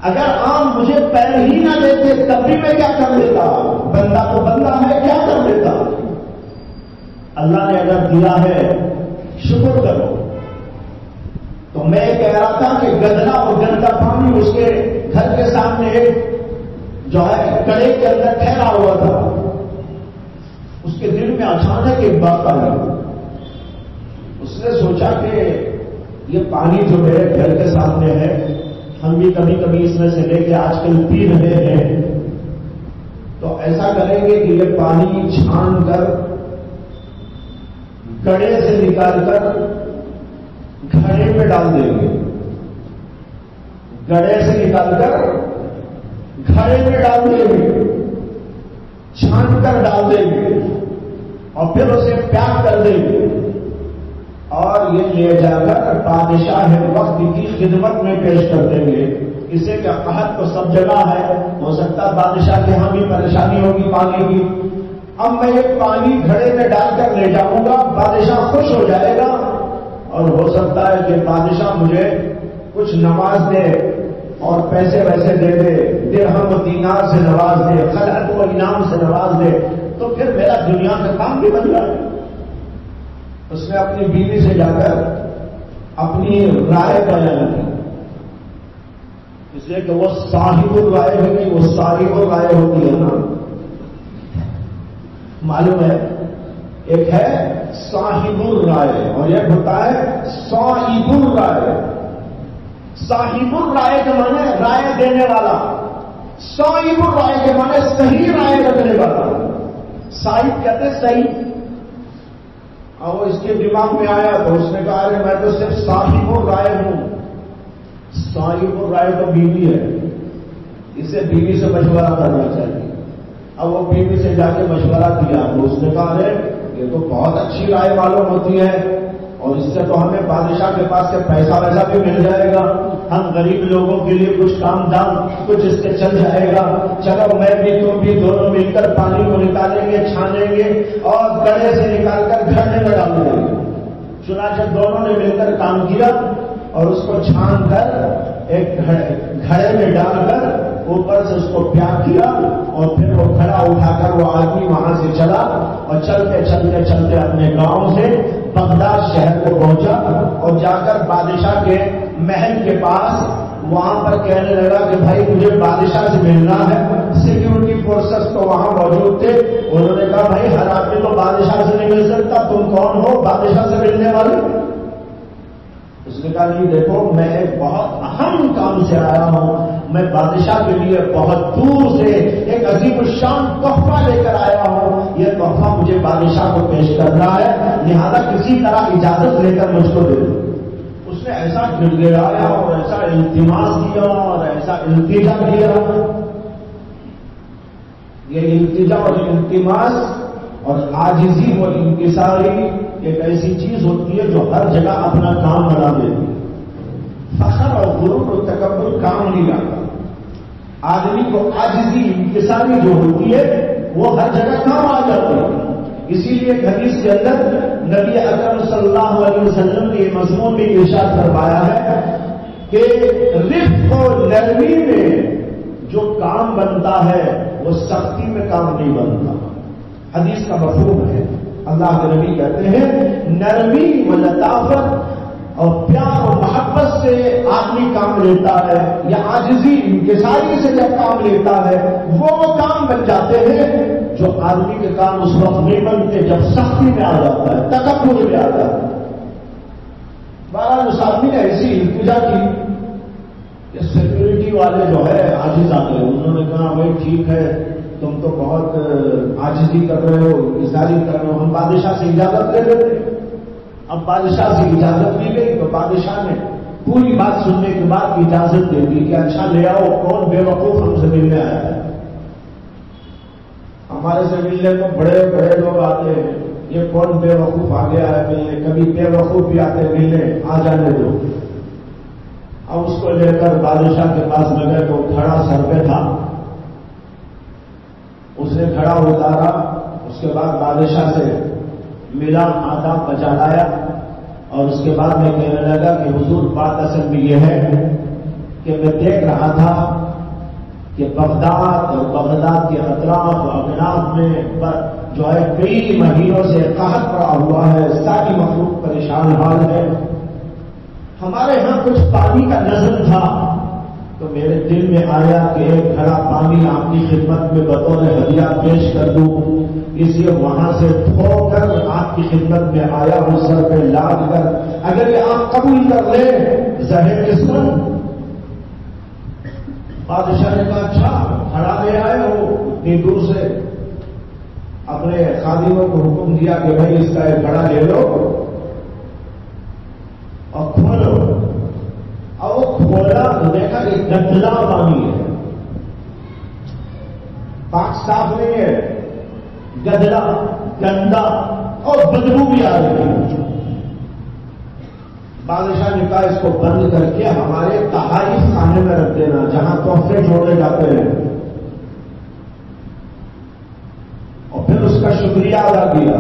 A: اگر آپ مجھے پیر ہی نہ دیتے تب بھی میں کیا کر لیتا، بندہ تو بندہ ہے، کیا کر لیتا۔ اللہ نے اگر دیا ہے شکر کرو۔ تو میں کہہ رہا تھا کہ گدلا اور گندا پانی اس کے گھر کے سامنے ایک جو ہے کڑے کے اندر ٹھہرا ہوا تھا، اس کے دل میں اچانک ایک بات آئی، اس نے سوچا کہ یہ پانی جو میرے گھر کے سامنے ہے، ہم بھی کبھی کبھی اس میں سے لے کے آج کل پی رہے ہیں، تو ایسا کریں گے کہ یہ پانی چھان کر کڑے سے نکال کر گھڑے میں ڈال دیں گے، گڑے سے نکال کر گھڑے میں ڈال دیں گے، چھان کر ڈال دیں گے اور پھر اسے پیک کر دیں گے اور یہ لے جا کر بادشاہ وقت کی خدمت میں پیش کر دیں گے۔ اسے کیا قحط تو سب جگہ ہے، ہو سکتا ہے بادشاہ کے ہاں بھی پریشانی ہوگی پانی کی، اب میں یہ پانی گھڑے میں ڈال کر لے جاؤں گا، بادشاہ خوش ہو جائے گا اور ہو سکتا ہے کہ بادشاہ مجھے کچھ نواز دے اور پیسے ویسے دے دے، درہم و دینار سے نواز دے، خلعت و انعام سے نواز دے، تو پھر میرا دنیا کا کام بھی بن جائے۔ اس نے اپنی بیوی سے جا کر اپنی رائے بیان کی، اس لیے کہ وہ صاحب الرائے ہے، وہ صاحب الرائے ہوتی ہے نا، معلوم ہے، ایک ہے صاحب الرائے اور ایک ہوتا ہے صاحب الرائے۔ صاحب الرائے کے معنی رائے دینے والا، صاحب الرائے کے معنی صحیح رائے رکھنے والا۔ صاحب کہتے ہیں صحیح، اور وہ اس کے دماغ میں آیا تو اس نے کہا ارے میں تو صرف صاحب الرائے ہوں۔ صاحب الرائے تو بیوی ہے، اسے بیوی سے مشورہ کرنا چاہیے۔ اب وہ بیوی سے جا کے مشورہ کیا تو اس نے کہا ارے یہ تو بہت اچھی رائے معلوم ہوتی ہے اور اس سے تو ہمیں بادشاہ کے پاس سے پیسہ ویسا بھی مل جائے گا، ہم غریب لوگوں کے لیے کچھ کام دام کچھ اس سے چل جائے گا، چلو میں بھی تم بھی دونوں مل کر پانی کو نکالیں گے، چھانیں گے اور گڑھے سے نکال کر گھڑے میں ڈال دیں گے۔ چنانچہ دونوں نے مل کر کام کیا اور اس کو چھان کر ایک گھڑے میں ڈال کر اوپر سے اس کو پیاک کیا اور پھر وہ گھڑا اٹھا کر وہ آدمی وہاں سے چلا اور چلتے چلتے چلتے اپنے گاؤں سے بغداد شہر کو پہنچا اور جا کر بادشاہ کے محل کے پاس وہاں پر کہنے لگا کہ بھائی مجھے بادشاہ سے ملنا ہے۔ سیکورٹی فورسز تو وہاں موجود تھے، انہوں نے کہا بھائی ہر آدمی تو بادشاہ سے نہیں مل سکتا، تم کون ہو بادشاہ سے ملنے والے؟ اس نے کہا جی دیکھو میں ایک بہت اہم کام سے آیا ہوں، میں بادشاہ کے لیے بہت دور سے ایک عظیم الشان تحفہ لے کر آیا ہوں، یہ تحفہ مجھے بادشاہ کو پیش کرنا ہے، لہذا کسی طرح اجازت لے کر مجھ کو دے دو۔ اس نے ایسا گر گرایا اور ایسا التماس کیا اور ایسا التجا کیا۔ یہ التجا اور التماس اور عاجزی اور انکساری ایک ایسی چیز ہوتی ہے جو ہر جگہ اپنا کام بنا دیتی ہے۔ فخر اور غرور اور تکبر کام نہیں لاتا۔ آدمی کو عاجزی انکساری جو ہوتی ہے وہ ہر جگہ کام آ جاتی ہے۔ اسی لیے حدیث کے اندر نبی اکرم صلی اللہ علیہ وسلم نے یہ مضمون بھی ارشاد فرمایا ہے کہ رفق و نرمی میں جو کام بنتا ہے وہ سختی میں کام نہیں بنتا۔ حدیث کا مفہوم ہے، اللہ کے نبی کہتے ہیں نرمی و لطافت اور پیار و محبت سے آدمی کام لیتا ہے یا عاجزی انکساری سے جب کام لیتا ہے وہ کام بن جاتے ہیں جو آدمی کے کام اس وقت نہیں بنتے جب سختی میں آ جاتا ہے، تکبر میں آ جاتا ہے۔ بہرحال اس آدمی نے ایسی التجا کی کہ سیکورٹی والے جو ہے عاجز آ گئے. انہوں نے کہا بھائی ٹھیک ہے تم تو بہت عاجزی کر رہے ہو, اظہاری کر رہے ہو, ہم بادشاہ سے اجازت لے لیتے. اب بادشاہ سے اجازت لی گئی تو بادشاہ نے پوری بات سننے کے بعد اجازت دے دی کہ اچھا لے آؤ کون بے وقوف ہم سے ملنے آیا ہے. ہمارے سے ملنے کو بڑے بڑے لوگ آتے ہیں, یہ کون بے وقوف آ گیا ہے ملنے, کبھی بے وقوف بھی آتے ملنے, آ جانے دو. اب اس کو لے کر بادشاہ کے پاس میں گئے تو کھڑا سر پہ تھا, اس نے کھڑا اتارا, اس کے بعد بادشاہ سے ملا, آداب بچا لایا اور اس کے بعد میں کہنے لگا کہ حضور بات اصل میں یہ ہے کہ میں دیکھ رہا تھا کہ بغداد اور بغداد کے اطراف و اکناف میں جو ہے کئی مہینوں سے قحط پڑا ہوا ہے, ساری مخلوق پریشان حال ہے. ہمارے ہاں کچھ پانی کا نظر تھا تو میرے دل میں آیا کہ ایک گھڑا پانی آپ کی خدمت میں بطور ہدیہ پیش کر دوں, اس لیے وہاں سے دھو کر آپ کی خدمت میں آیا ہوں سر پہ لاد کر. اگر یہ آپ قبول کر لیں ظاہر قسمت. بادشاہ نے کہا اچھا کھڑا لے آئے ہو اتنی دور سے. اپنے خادموں کو حکم دیا کہ بھائی اس کا ایک گھڑا لے لو اور کھولو. اور وہ کھولا تو دیکھا کہ گندلا پانی ہے, پاک صاف نہیں ہے, گندلا گندا اور بدبو بھی آ رہی ہے. بادشاہ نے کہا اس کو بند کر کے ہمارے تحائف خانے میں رکھ دینا جہاں تحفے جوڑے جاتے ہیں, اور پھر اس کا شکریہ ادا کیا.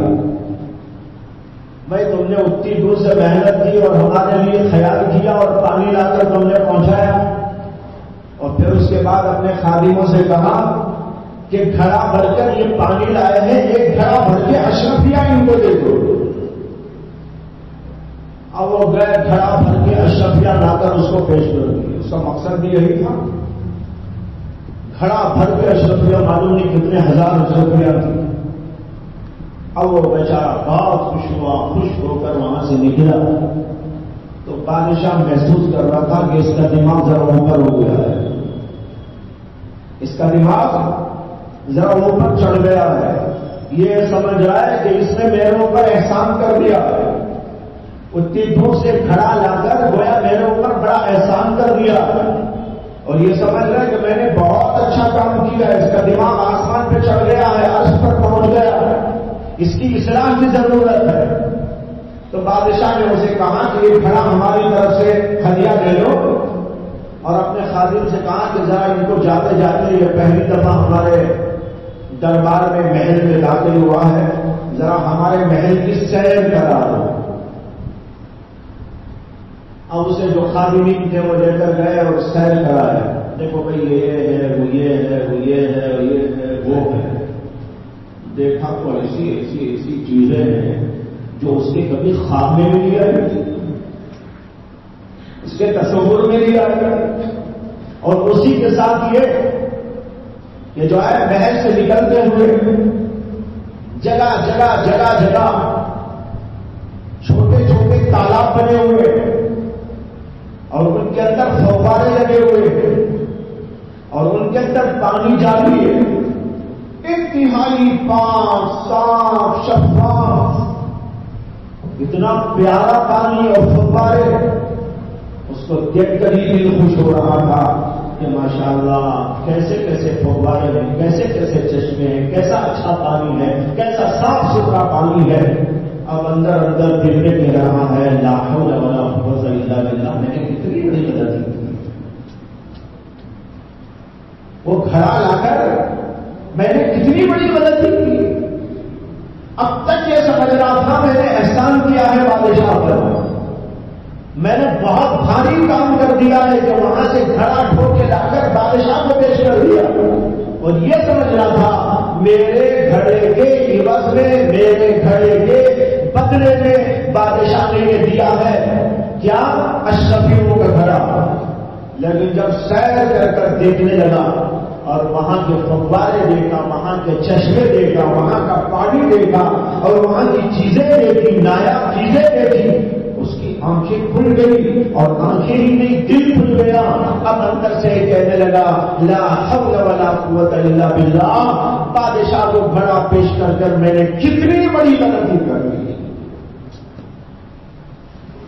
A: بھائی تم نے اتنی دور سے محنت کی اور ہمارے لیے خیال کیا اور پانی لا کر تم نے پہنچایا. اور پھر اس کے بعد اپنے خادموں سے کہا کہ گھڑا بھر کر یہ پانی لائے ہیں, ایک گھڑا بھر کے اشرفیہ ان کو دے دو. اب وہ گئے گھڑا بھر کے اشرفیہ لا کر اس کو پیش کر دی. اس کا مقصد بھی یہی تھا. گھڑا بھر کے اشرفیہ معلوم نہیں کتنے ہزار اشرفیہ تھی. اب وہ بیچارہ بہت خوش ہوا, خوش ہو کر وہاں سے نکلا تو بادشاہ محسوس کر رہا تھا کہ اس کا دماغ ذرا اوپر ہو گیا ہے, اس کا دماغ ذرا اوپر چڑھ گیا ہے. یہ سمجھ رہا ہے کہ اس نے میرے اوپر احسان کر دیا ہے. اتنی دور سے کھڑا لا کر گویا میرے اوپر بڑا احسان کر دیا اور یہ سمجھ رہا ہے کہ میں نے بہت اچھا کام کیا ہے. اس کا دماغ آسمان پہ چڑھ گیا ہے, عرش پر پہنچ گیا ہے, اس کی اصلاح کی ضرورت ہے. تو بادشاہ نے اسے کہا کہ یہ گھڑا ہماری طرف سے ہدیہ لے لو, اور اپنے خادم سے کہا کہ ذرا ان کو جاتے جاتے یہ پہلی دفعہ ہمارے دربار میں محل میں داخل ہوا ہے, ذرا ہمارے محل کی سیر کرا دو. اب اسے جو خادمین تھے وہ لے کر گئے اور سیر کرائے. دیکھو بھائی یہ ہے وہ یہ ہے وہ یہ ہے یہ ہے وہ ہے. دیکھا تو ایسی ایسی ایسی چیزیں ہیں جو اس کے کبھی خواب میں بھی نہیں آئی, اس کے تصور میں نہیں آئی. اور اسی کے ساتھ یہ جو ہے محل سے نکلتے ہوئے جگہ جگہ جگہ جگہ چھوٹے چھوٹے تالاب بنے ہوئے اور ان کے اندر فوارے لگے ہوئے اور ان کے اندر پانی جاری ہے, انتہائی پاک صاف شفاف, اتنا پیارا پانی اور فوارے. اس کو دیکھ کر ہی دل خوش ہو رہا تھا کہ ماشاءاللہ کیسے کیسے فوارے ہیں, کیسے کیسے چشمے ہیں, کیسا اچھا پانی ہے, کیسا صاف ستھرا پانی ہے. اب اندر اندر دل میں کہہ رہا ہے لا حول ولا قوت الا باللہ, میں نے کتنی بڑی مدد کی. وہ گھڑا لا کر میں نے کتنی بڑی مدد کی. اب تک یہ سمجھ رہا تھا میں نے احسان کیا ہے بادشاہ پر, میں نے بہت بھاری کام کر دیا ہے کہ وہاں سے گھڑا ٹھوک کے لا کر بادشاہ کو پیش کر دیا, اور یہ سمجھ رہا تھا میرے گھڑے کے عوض میں, میرے گھڑے کے بدلے میں بادشاہ نے یہ دیا ہے کیا, اشرفیوں کا گھڑا. لیکن جب سیر کر کر دیکھنے لگا اور وہاں کے فوارے دیکھا, وہاں کے چشمے دیکھا, وہاں کا پانی دیکھا اور وہاں کی چیزیں دیکھی, نایاب چیزیں دیکھی, اس کی آنکھیں کھل گئی اور آنکھیں ہی نہیں دل کھل گیا. اب اندر سے کہنے لگا لا حول ولا قوت الا باللہ. بادشاہ کو بڑا پیش کر میں نے کتنی بڑی غلطی کر لی.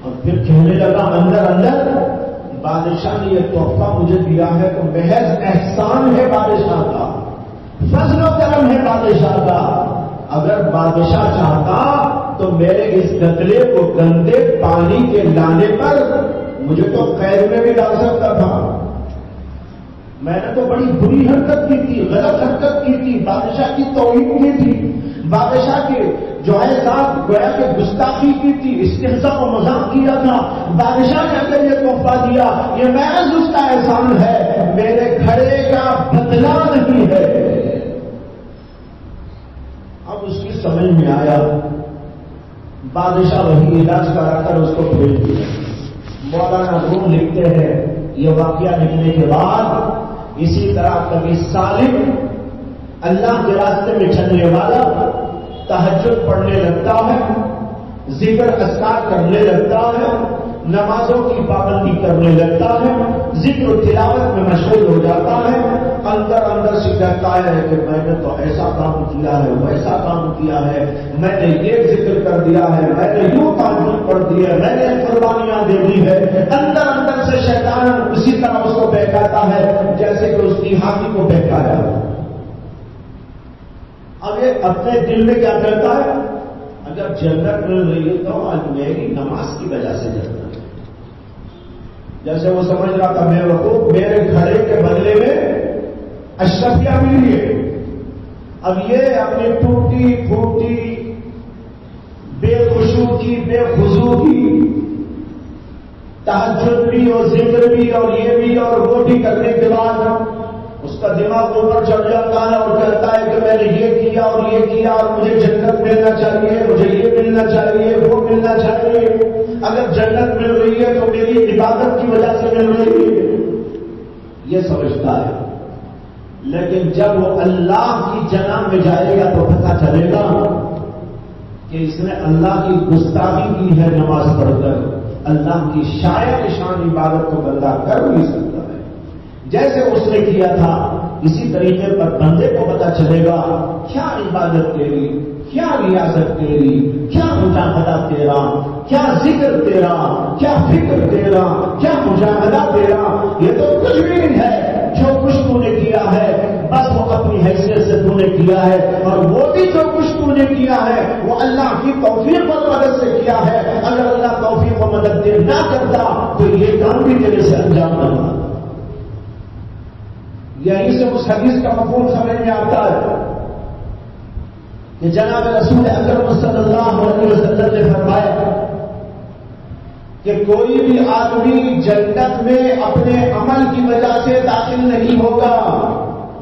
A: اور پھر کہنے لگا اندر اندر بادشاہ نے یہ تحفہ مجھے دیا ہے تو محض احسان ہے بادشاہ کا, فضل و کرم ہے بادشاہ کا. اگر بادشاہ چاہتا تو میرے اس گدلے کو گندے پانی کے لانے پر مجھے تو قید میں بھی ڈال سکتا تھا. میں نے تو بڑی بری حرکت کی تھی, غلط حرکت کی تھی, بادشاہ کی توہین کی تھی, بادشاہ کے جو ہے صاحب گویا کہ گستاخی کی تھی, استہزاء و مذاق کیا تھا. بادشاہ نے اگر یہ تحفہ دیا یہ محض اس کا احسان ہے, میرے گھڑے کا بدلہ نہیں ہے. اب اس کی سمجھ میں آیا, بادشاہ وہی علاج کرا کر اس کو بھیج دیا. مولانا روم لکھتے ہیں یہ واقعہ لکھنے کے بعد اسی طرح کبھی سالم اللہ کے راستے میں چلنے والا تہجد پڑھنے لگتا ہے, ذکر اذکار کرنے لگتا ہے, نمازوں کی پابندی کرنے لگتا ہے, ذکر و تلاوت میں مشغول ہو جاتا ہے. اندر اندر سے کہتا ہے کہ میں نے تو ایسا کام کیا ہے, ویسا کام کیا ہے, میں نے یہ ذکر کر دیا ہے, میں نے یوں تہجد پڑھ دی ہے, میں نے قربانیاں دے دی ہے. اندر اندر سے شیطان اسی طرح اس کو بہکاتا ہے جیسے کہ اس کی ہاتھی کو بہکایا. اب یہ اپنے دل میں کیا کرتا ہے, اگر جنت مل رہی ہے تو آج میری نماز کی وجہ سے جنت ہے. جیسے وہ سمجھ رہا تھا میرے گھڑے کے بدلے میں اشرفیہ ملی ہے. اب یہ اپنی ٹوٹی پھوٹی بے خشوع کی, بے خضوع کی تہجد بھی اور ذکر بھی اور یہ بھی اور وہ بھی کرنے کے بعد اس کا دماغ اوپر چڑھ جاتا ہے اور کہتا ہے کہ میں نے یہ کیا اور یہ کیا اور مجھے جنت ملنا چاہیے, مجھے یہ ملنا چاہیے, وہ ملنا چاہیے. اگر جنت مل رہی ہے تو میری عبادت کی وجہ سے مل رہی ہے, یہ سمجھتا ہے. لیکن جب وہ اللہ کی جناب میں جائے گا تو پتہ چلے گا کہ اس نے اللہ کی گستاخی کی ہے نماز پڑھ کر. اللہ کی شاید شان عبادت کو بندہ کر نہیں سکتا. جیسے اس نے کیا تھا اسی طریقے پر بندے کو پتہ چلے گا کیا عبادت تیری, کیا ریاضت تیری, کیا مجاہدہ تیرا, کیا ذکر تیرا, کیا فکر تیرا, کیا مجاہدہ تیرا. یہ تو کچھ بھی نہیں ہے. جو کچھ تو نے کیا ہے بس وہ اپنی حیثیت سے تو نے کیا ہے, اور وہ بھی جو کچھ تو نے کیا ہے وہ اللہ کی توفیق اور مدد سے کیا ہے. اگر اللہ توفیق و مدد دے نہ کرتا تو یہ کام بھی تیرے سے انجام نہ ہوتا. یہیں سے اس حدیث کا مفہوم سمجھ میں آتا ہے کہ جناب رسول اکرم صلی اللہ علیہ وسلم نے فرمایا کہ کوئی بھی آدمی جنت میں اپنے عمل کی وجہ سے داخل نہیں ہوگا.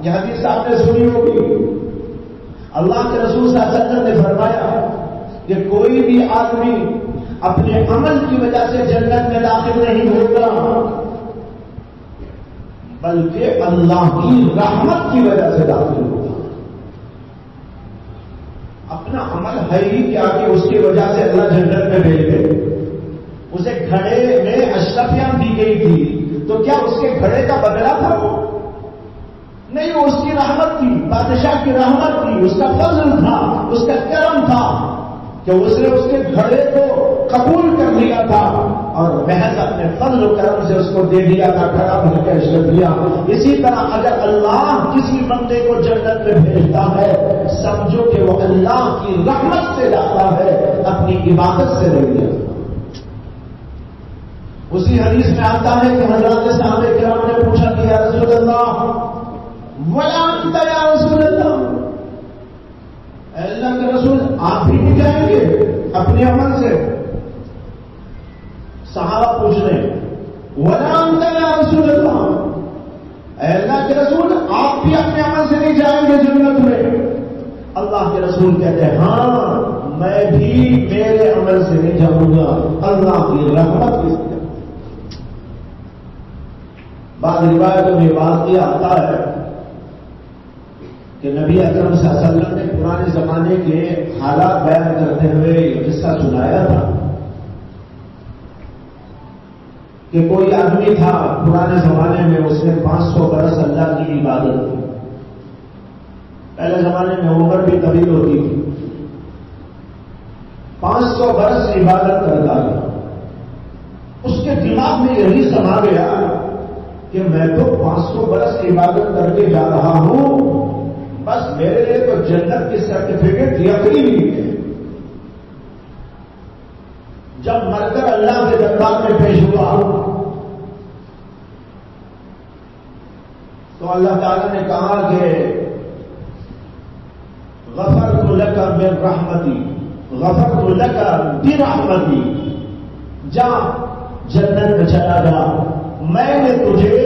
A: یہ حدیث آپ نے سنی ہوگی. اللہ کے رسول صلی اللہ علیہ وسلم نے فرمایا کہ کوئی بھی آدمی اپنے عمل کی وجہ سے جنت میں داخل نہیں ہوگا بلکہ اللہ کی رحمت کی وجہ سے داخل ہوگا. اپنا عمل ہے ہی کیا کہ اس کی وجہ سے اللہ جنت میں بھیج گئے. اسے گھڑے میں اشرفیاں دی گئی تھی تو کیا اس کے گھڑے کا بدلہ تھا وہ؟ نہیں, وہ اس کی رحمت تھی, بادشاہ کی رحمت تھی, اس کا فضل تھا, اس کا کرم تھا کہ اس نے اس کے گھڑے کو قبول کر لیا تھا اور محض اپنے فضل و کرم سے اس کو دے دیا تھا, کھڑا بھر کے اشرف دیا. اسی طرح اگر اللہ کسی بندے کو جنت میں بھیجتا ہے سمجھو کہ وہ اللہ کی رحمت سے جاتا ہے, اپنی عبادت سے نہیں جاتا. اسی حدیث میں آتا ہے کہ حضرات صحابہ کرام نے پوچھا کہ یا رسول اللہ وَلَا أَنْتَ يَا رسول اللہ, اللہ کے رسول آپ بھی نہیں جائیں گے اپنے عمل سے؟ صحابہ پوچھ رہے ہیں وَلَا أَنْتَ يَا رسول اللہ, اللہ کے رسول آپ بھی اپنے عمل سے نہیں جائیں گے جنت میں؟ اللہ کے رسول کہتے ہیں ہاں میں بھی میرے عمل سے نہیں جاؤں گا, اللہ کی رحمت کی. بعض روایتوں میں واقعہ آتا ہے کہ نبی اکرم صلی اللہ علیہ وسلم نے پرانے زمانے کے حالات بیان کرتے ہوئے یہ قصہ سنایا تھا کہ کوئی آدمی تھا پرانے زمانے میں، اس نے 500 برس اللہ کی عبادت کی. پہلے زمانے میں عمر بھی طویل ہوتی تھی. 500 برس عبادت کرتا تھا. اس کے دماغ میں یہی سما گیا کہ میں تو 500 برس عبادت کر کے جا رہا ہوں، بس میرے لیے تو جنت کی سرٹیفکیٹ یقینی نہیں ہے. جب مر کر اللہ کے دربار میں پیش ہوا تو اللہ تعالی نے کہا کہ غفرت لک برحمتی، غفرت لک برحمتی، جا جنت میں چلا جا، میں نے تجھے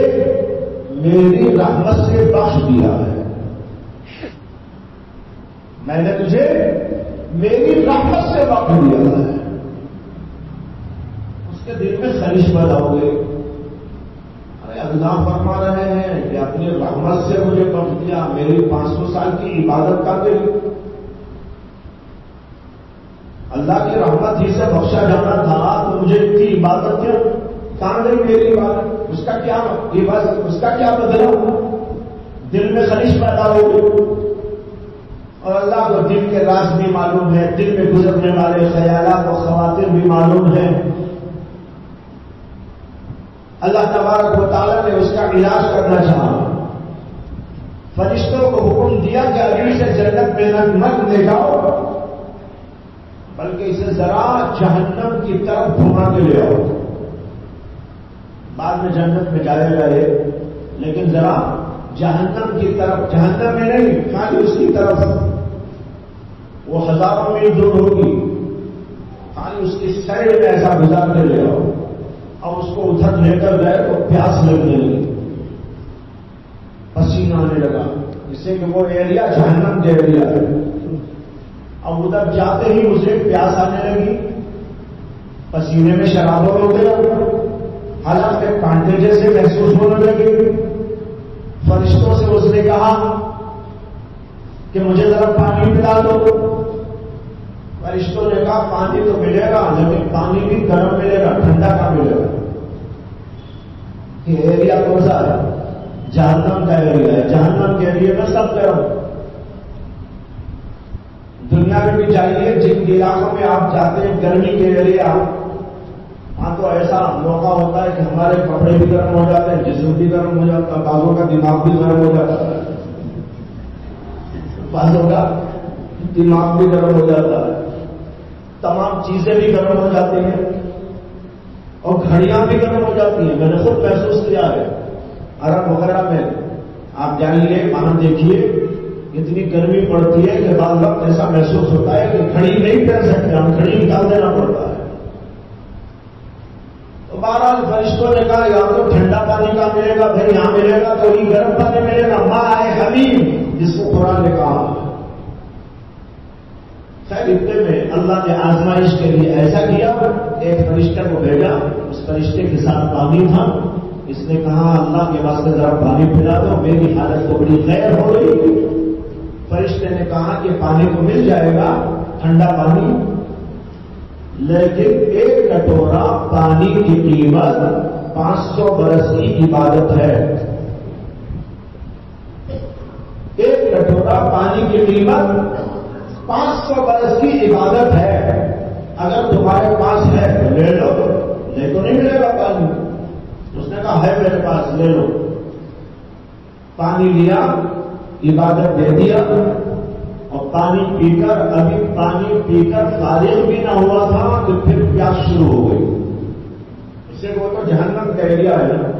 A: میری رحمت سے بخش دیا ہے. میں نے تجھے میری رحمت سے بخش دیا ہے. اس کے دل میں خلیش پیدا ہو گئی. ارے اللہ فرما رہے ہیں کہ اپنی رحمت سے مجھے بخش دیا، میری 500 سال کی عبادت کا دل، اللہ کی رحمت ہی سے بخشا جانا تھا تو مجھے اتنی عبادت کیوں؟ کہاں گئی میری عبادت؟ اس کا کیا عبادت، اس کا کیا بدلا؟ دل میں خلیش پیدا ہو گئی. اور اللہ کو دل کے راز بھی معلوم ہے، دل میں گزرنے والے خیالات و خواطر بھی معلوم ہیں. اللہ تبارک و تعالیٰ نے اس کا علاج کرنا چاہا. فرشتوں کو حکم دیا کہ ابھی سے جنت میں مت لے جاؤ، بلکہ اسے ذرا جہنم کی طرف گھما کے لے آؤ. بعد میں جنت میں جائے گئے، لیکن ذرا جہنم کی طرف، جہنم میں نہیں، خالی اس کی طرف، وہ ہزاروں میل دور ہوگی، خالی اس کی سائڈ میں ایسا گزار کے لے آؤ. اور اس کو ادھر لے کر گئے تو پیاس لگنے لگی، پسینہ آنے لگا، جس سے کہ وہ ایریا جہنم کے ایریا ہے. اب ادھر جاتے ہی اسے پیاس آنے لگی، پسینے میں شراب ہو گیا، حالانکہ کانٹے جیسے محسوس ہونے لگے. فرشتوں سے اس نے کہا کہ مجھے ذرا پانی پلا دو. فرشتوں نے کہا پانی تو ملے گا، لیکن پانی بھی گرم ملے گا، ٹھنڈا کا ملے گا. یہ ایریا کون سا ہے؟ جہنم کا ایریا ہے. جہنم کے ایریا میں سب گرم. دنیا میں بھی چاہیے جن علاقوں میں آپ جاتے ہیں گرمی کے ایریا، وہاں تو ایسا موقع ہوتا ہے کہ ہمارے کپڑے بھی گرم ہو جاتے ہیں، جسم بھی گرم ہو جاتا ہے، بعضوں کا دماغ بھی گرم ہو جاتا ہے، بعضوں کا دماغ بھی گرم ہو جاتا ہے، تمام چیزیں بھی گرم ہو جاتی ہیں، اور گھڑیاں بھی گرم ہو جاتی ہیں. میں نے خود محسوس کیا ہے عرب وغیرہ میں. آپ جانیے، وہاں دیکھیے اتنی گرمی پڑتی ہے کہ بعض وقت ایسا محسوس ہوتا ہے کہ گھڑی نہیں پہن سکتے، ہم گھڑی نکال دینا پڑتا ہے. تو بہرحال فرشتوں نے کہا یا تو ٹھنڈا پانی کا ملے گا، پھر یہاں ملے گا تو یہ گرم پانی ملے گا. ماء حمیم، جس کو قرآن نے کہا. خیر اتنے میں اللہ نے آزمائش کے لیے ایسا کیا، ایک فرشتے کو بھیجا، اس فرشتے کے ساتھ پانی تھا. اس نے کہا اللہ کے واسطے ذرا پانی پلا دو، میری حالت تو بڑی خیر ہو رہی. فرشتے نے کہا کہ پانی تو مل جائے گا، ٹھنڈا پانی، لیکن ایک کٹورا پانی کی قیمت 500 برس کی عبادت ہے. ایک کٹورا پانی کی قیمت 500 برس کی عبادت ہے. اگر تمہارے پاس ہے تو لے لو، نہیں تو نہیں ملے گا پانی. اس نے کہا ہے میرے پاس، لے لو. پانی لیا، عبادت دے دیا، اور پانی پی کر، ابھی پانی پی کر فارغ بھی نہ ہوا تھا کہ پھر پیاس شروع ہو گئی. اس سے وہ تو جہنم کا ایریا ہے نا.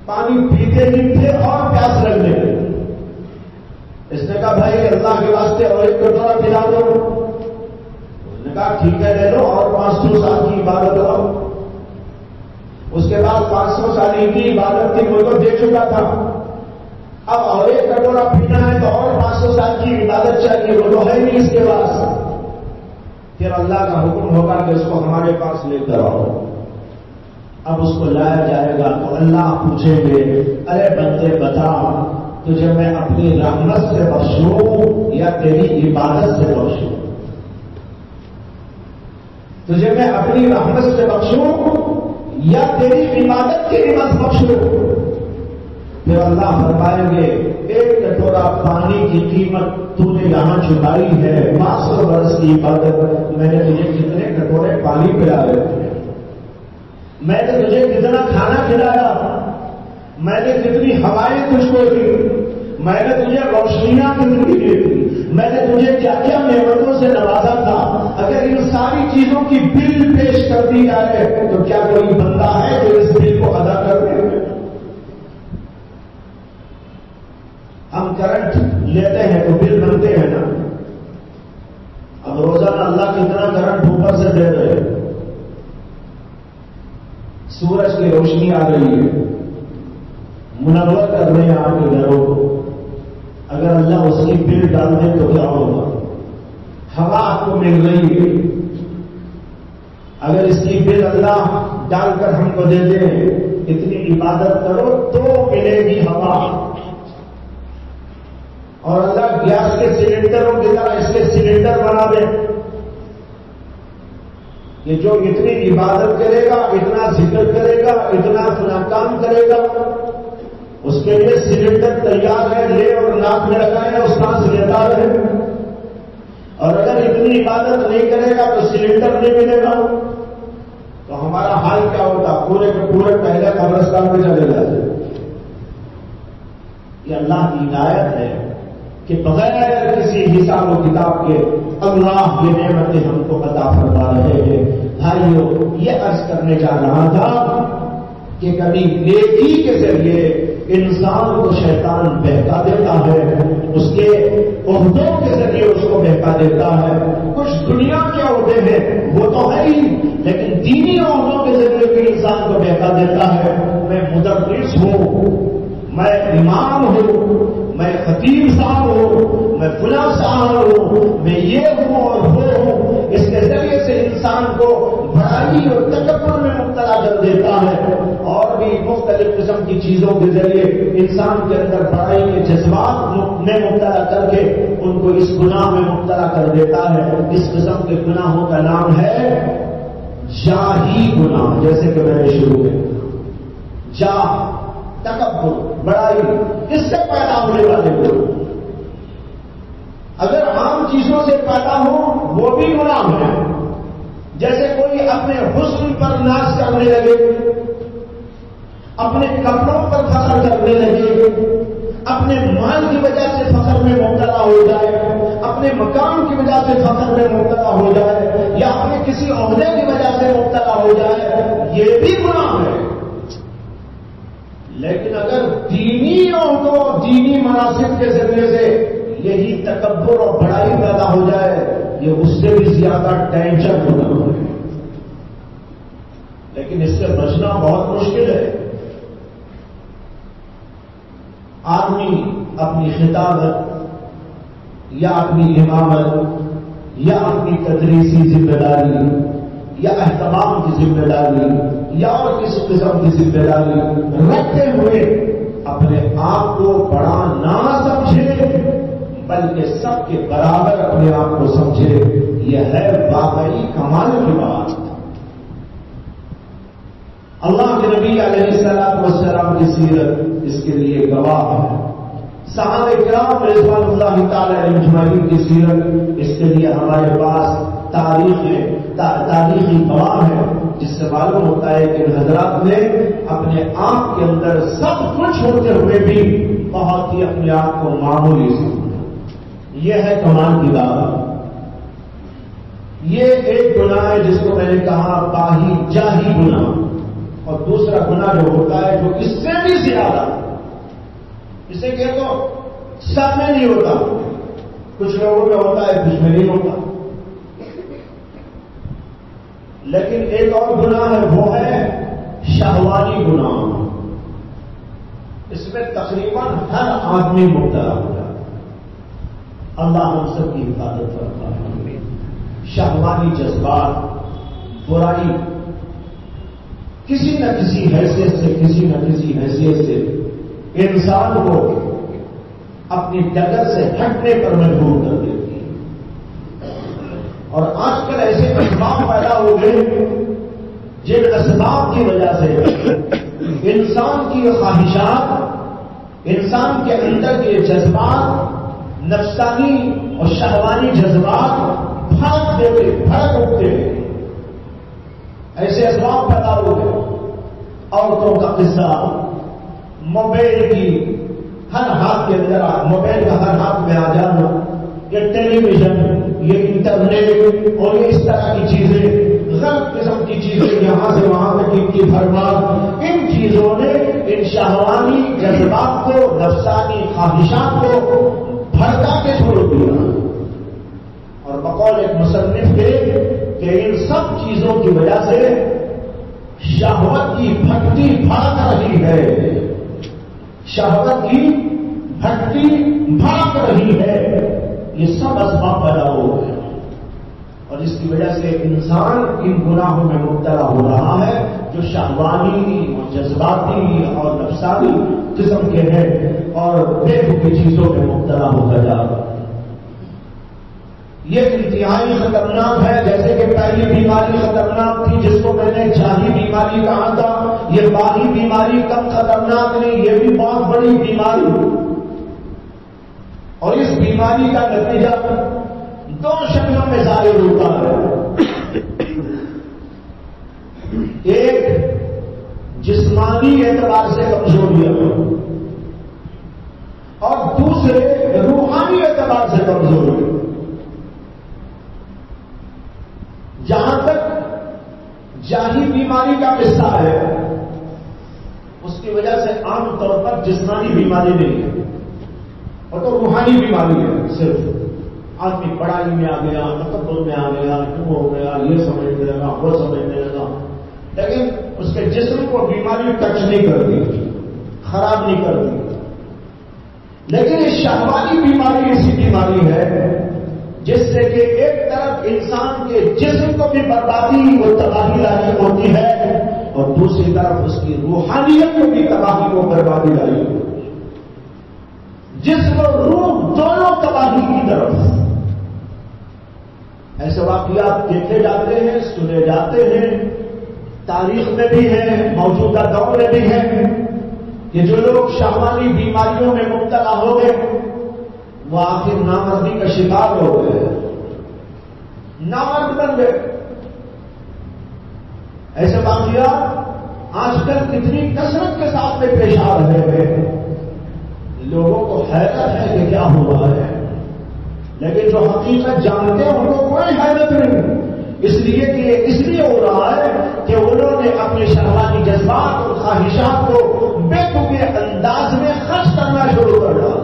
A: پانی پیتے ہی تھے اور پیاس لگنے لگی. اس نے کہا بھائی اللہ کے واسطے اور ایک کٹورا پلا دو. اس نے کہا ٹھیک ہے لے لو، اور 500 سال کی عبادت کرو. اس کے بعد 500 سال کی عبادت تھی، وہ تو دے چکا تھا. اب اور ایک کٹورا پینا ہے تو اور 500 سال کی عبادت چاہیے، وہ تو ہے نہیں اس کے پاس. پھر اللہ کا حکم ہوگا کہ اس کو ہمارے پاس لے کر آؤ. اب اس کو لایا جائے گا تو اللہ پوچھیں گے ارے بندے بتا، تجھے میں اپنی رحمت سے بخشوں یا تیری عبادت سے بخشوں؟ تجھے میں اپنی رحمت سے بخشوں یا تیری عبادت کی عوض بخشو. پھر اللہ فرمائیں گے ایک کٹورا پانی کی قیمت تو نے یہاں چکائی ہے 500 برس کی عبادت. میں نے تجھے کتنے کٹورے پانی پلائے تھے, میں نے تجھے کتنا کھانا کھلایا, میں نے کتنی ہوائیں تجھ کو دی, میں نے تجھے روشنیاں کتنی دی تھی, میں نے تجھے کیا کیا نعمتوں سے نوازا تھا. اگر ان ساری چیزوں کی بل پیش کر دی جائے تو کیا کوئی بندہ ہے جو اس بل کو ادا کر دے؟ ہم کرنٹ لیتے ہیں تو بل بنتے ہیں نا. اب روزانہ اللہ کتنا کرنٹ اوپر سے دے رہے, سورج کی روشنی آ رہی ہے, منور کر رہے ہیں آپ کے گھروں کو. اگر اللہ اس کی بل ڈال دے تو کیا ہوگا؟ ہوا آپ کو مل رہی ہے, اگر اس کی بل اللہ ڈال کر ہم کو دے دیں اتنی عبادت کرو تو ملے گی ہوا. اور اللہ گیس کے سلنڈروں کی طرح اس کے سلنڈر بنا دے کہ جو اتنی عبادت کرے گا, اتنا ذکر کرے گا, اتنا اپنا کام کرے گا, اس کے لیے سلنڈر تیار ہے, لے اور ناک میں لگائے اس سانس لیتا رہے. اور اگر اتنی عبادت نہیں کرے گا تو سلنڈر نہیں ملے گا. تو ہمارا حال کیا ہوتا؟ پورے کے پورے پہلے قبرستان میں چلے جاتے. یہ اللہ کی ہدایت ہے کہ بغیر کسی حساب و کتاب کے اللہ یہ نعمتیں ہم کو عطا فرما رہے ہیں. بھائیو, یہ عرض کرنے جا رہا تھا کہ کبھی نیکی کے ذریعے انسان کو شیطان بہکا دیتا ہے, اس کے عہدوں کے ذریعے اس کو بہکا دیتا ہے. کچھ دنیا کے عہدے ہیں وہ تو ہے ہی, لیکن دینی عہدوں کے ذریعے بھی انسان کو بہکا دیتا ہے. میں مدرس ہوں, میں امام ہوں, میں خطیب صاحب ہوں, میں فلاں صاحب ہوں, میں یہ ہوں اور وہ ہوں. اس کے ذریعے سے انسان کو بڑائی اور تکبر میں مبتلا کر دیتا ہے, اور بھی مختلف قسم کی چیزوں کے ذریعے انسان کے اندر بڑائی کے جذبات میں مبتلا کر کے ان کو اس گناہ میں مبتلا کر دیتا ہے. اس قسم کے گناہوں کا نام ہے جاہی گناہ. جیسے کہ میں نے شروع میں جاہ, تکبر, بڑائی, اس سے پیدا ہونے والے لوگ اگر عام چیزوں سے پیدا ہو وہ بھی گناہ ہے. جیسے کوئی اپنے حسن پر ناز کرنے لگے, اپنے کپڑوں پر فخر کرنے لگے, اپنے مال کی وجہ سے فخر میں مبتلا ہو جائے, اپنے مکان کی وجہ سے فخر میں مبتلا ہو جائے, یا اپنے کسی عہدے کی وجہ سے مبتلا ہو جائے, یہ بھی گناہ ہے. لیکن اگر دینی عہدوں, دینی مناسب کے ذریعے سے یہی تکبر اور بڑائی پیدا ہو جائے, یہ اس سے بھی زیادہ ٹینشن ہونا ہے. لیکن اس سے بچنا بہت مشکل ہے. آدمی اپنی خطابت یا اپنی امامت یا اپنی تدریسی ذمہ داری یا اہتمام کی ذمہ داری یا اور کسی قسم کی ذمہ داری رکھتے ہوئے اپنے آپ کو بڑا نہ سمجھے, بلکہ سب کے برابر اپنے آپ کو سمجھے. یہ ہے واقعی کمال کی بات. اللہ کے نبی علیہ السلام والسلام کی سیرت اس کے لیے گواہ ہے. صحابہ کرام رضوان اللہ تعالی علیہ اجمعین کی سیرت اس کے لیے ہمارے پاس تاریخی گواہ ہے, جس سے معلوم ہوتا ہے کہ حضرات نے اپنے آپ کے اندر سب کچھ ہوتے ہوئے بھی بہت ہی اپنے آپ کو معمولی سمجھا. یہ ہے کمال کی بات. یہ ایک گناہ ہے جس کو میں نے کہا باہی جاہی گناہ, اور دوسرا گناہ جو ہوتا ہے جو اس سے بھی زیادہ, اسے کہ تو سب میں نہیں ہوتا, کچھ لوگوں میں ہوتا ہے, کچھ میں نہیں ہوتا. لیکن ایک اور گناہ ہے, وہ ہے شہوانی گناہ. اس میں تقریباً ہر آدمی مبتلا ہوتا ہے. اللہ ہم سب کی حفاظت کرتا ہے. شہوانی جذبات, برائی, کسی نہ کسی حیثیت سے انسان کو اپنی ڈگر سے ہٹنے پر مجبور کر دیتی ہے. اور آج کل ایسے اسباب پیدا ہو گئے جن اسباب کی وجہ سے انسان کی خواہشات، انسان کے اندر کے جذبات، نفسانی اور شہوانی جذبات بھڑک اٹھتے ہیں، ایسے اسباب پیدا ہو گئے۔ عورتوں کا قصہ، موبائل کی ہر ہاتھ کے اندر، موبائل کا ہر ہاتھ میں آ جانا، یہ ٹیلی ویژن، یہ انٹرنیٹ اور یہ اس طرح کی چیزیں، غلط قسم کی چیزیں، یہاں سے وہاں تک کی بھرمار، ان چیزوں نے ان شہوانی جذبات کو، نفسانی خواہشات کو بھڑکا کے چھوڑ دیا۔ اور بقول ایک مصنف کے کہ ان سب چیزوں کی وجہ سے شہوت کی بھٹی بھڑک رہی ہے، شہوت کی بھٹی بھڑک رہی ہے، یہ سب اسباب پیدا ہو گئے اور اس کی وجہ سے انسان ان گناہوں میں مبتلا ہو رہا ہے جو شہوانی اور جذباتی اور نفسانی قسم کے ہیں اور بے حقی چیزوں میں مبتلا ہوتا جا رہا ہے۔ یہ انتہائی خطرناک ہے، جیسے کہ پہلی بیماری خطرناک تھی جس کو میں نے جاہی بیماری کہا تھا، یہ باہی بیماری کم خطرناک نہیں، یہ بھی بہت بڑی بیماری، اور اس بیماری کا نتیجہ دو شکلوں میں ظاہر ہوتا ہے۔ ایک جسمانی اعتبار سے کمزوریاں اور دوسرے روحانی اعتبار سے کمزوری۔ جہاں تک جاہی بیماری کا قصہ ہے، اس کی وجہ سے عام طور پر جسمانی بیماری نہیں ہے، اور تو روحانی بیماری ہے۔ صرف آدمی پڑھائی میں آ گیا، تکبر میں آ گیا، کیوں ہو گیا، یہ سمجھنے لگا، وہ سمجھنے لگا، لیکن اس کے جسم کو بیماری ٹچ نہیں کرتی، خراب نہیں کرتی۔ لیکن یہ شہوانی بیماری ایسی بیماری ہے جس سے کہ ایک طرف انسان کے جسم کو بھی بربادی اور تباہی لاحق ہوتی ہے اور دوسری طرف اس کی روحانیت کو بھی تباہی اور بربادی لاحق ہوتی ہے۔ جسم اور روح دونوں تباہی کی طرف۔ ایسے واقعات دیکھے جاتے ہیں، سنے جاتے ہیں، تاریخ میں بھی ہیں، موجودہ دور میں بھی ہیں کہ جو لوگ شہوانی بیماریوں میں مبتلا ہو گئے وہ آخر نامردی کا شکار ہو گئے، نامرد بن گئے۔ ایسے واقعات آج کل کتنی کثرت کے ساتھ میں پیش آ رہے ہیں، لوگوں کو حیرت ہے کہ کیا ہو رہا ہے، لیکن جو حقیقت جانتے ہیں ان کو کوئی حیرت نہیں، اس لیے کہ یہ اس لیے ہو رہا ہے کہ انہوں نے اپنے شہوانی جذبات اور خواہشات کو بے تکے انداز میں خرچ کرنا شروع کر ڈالا،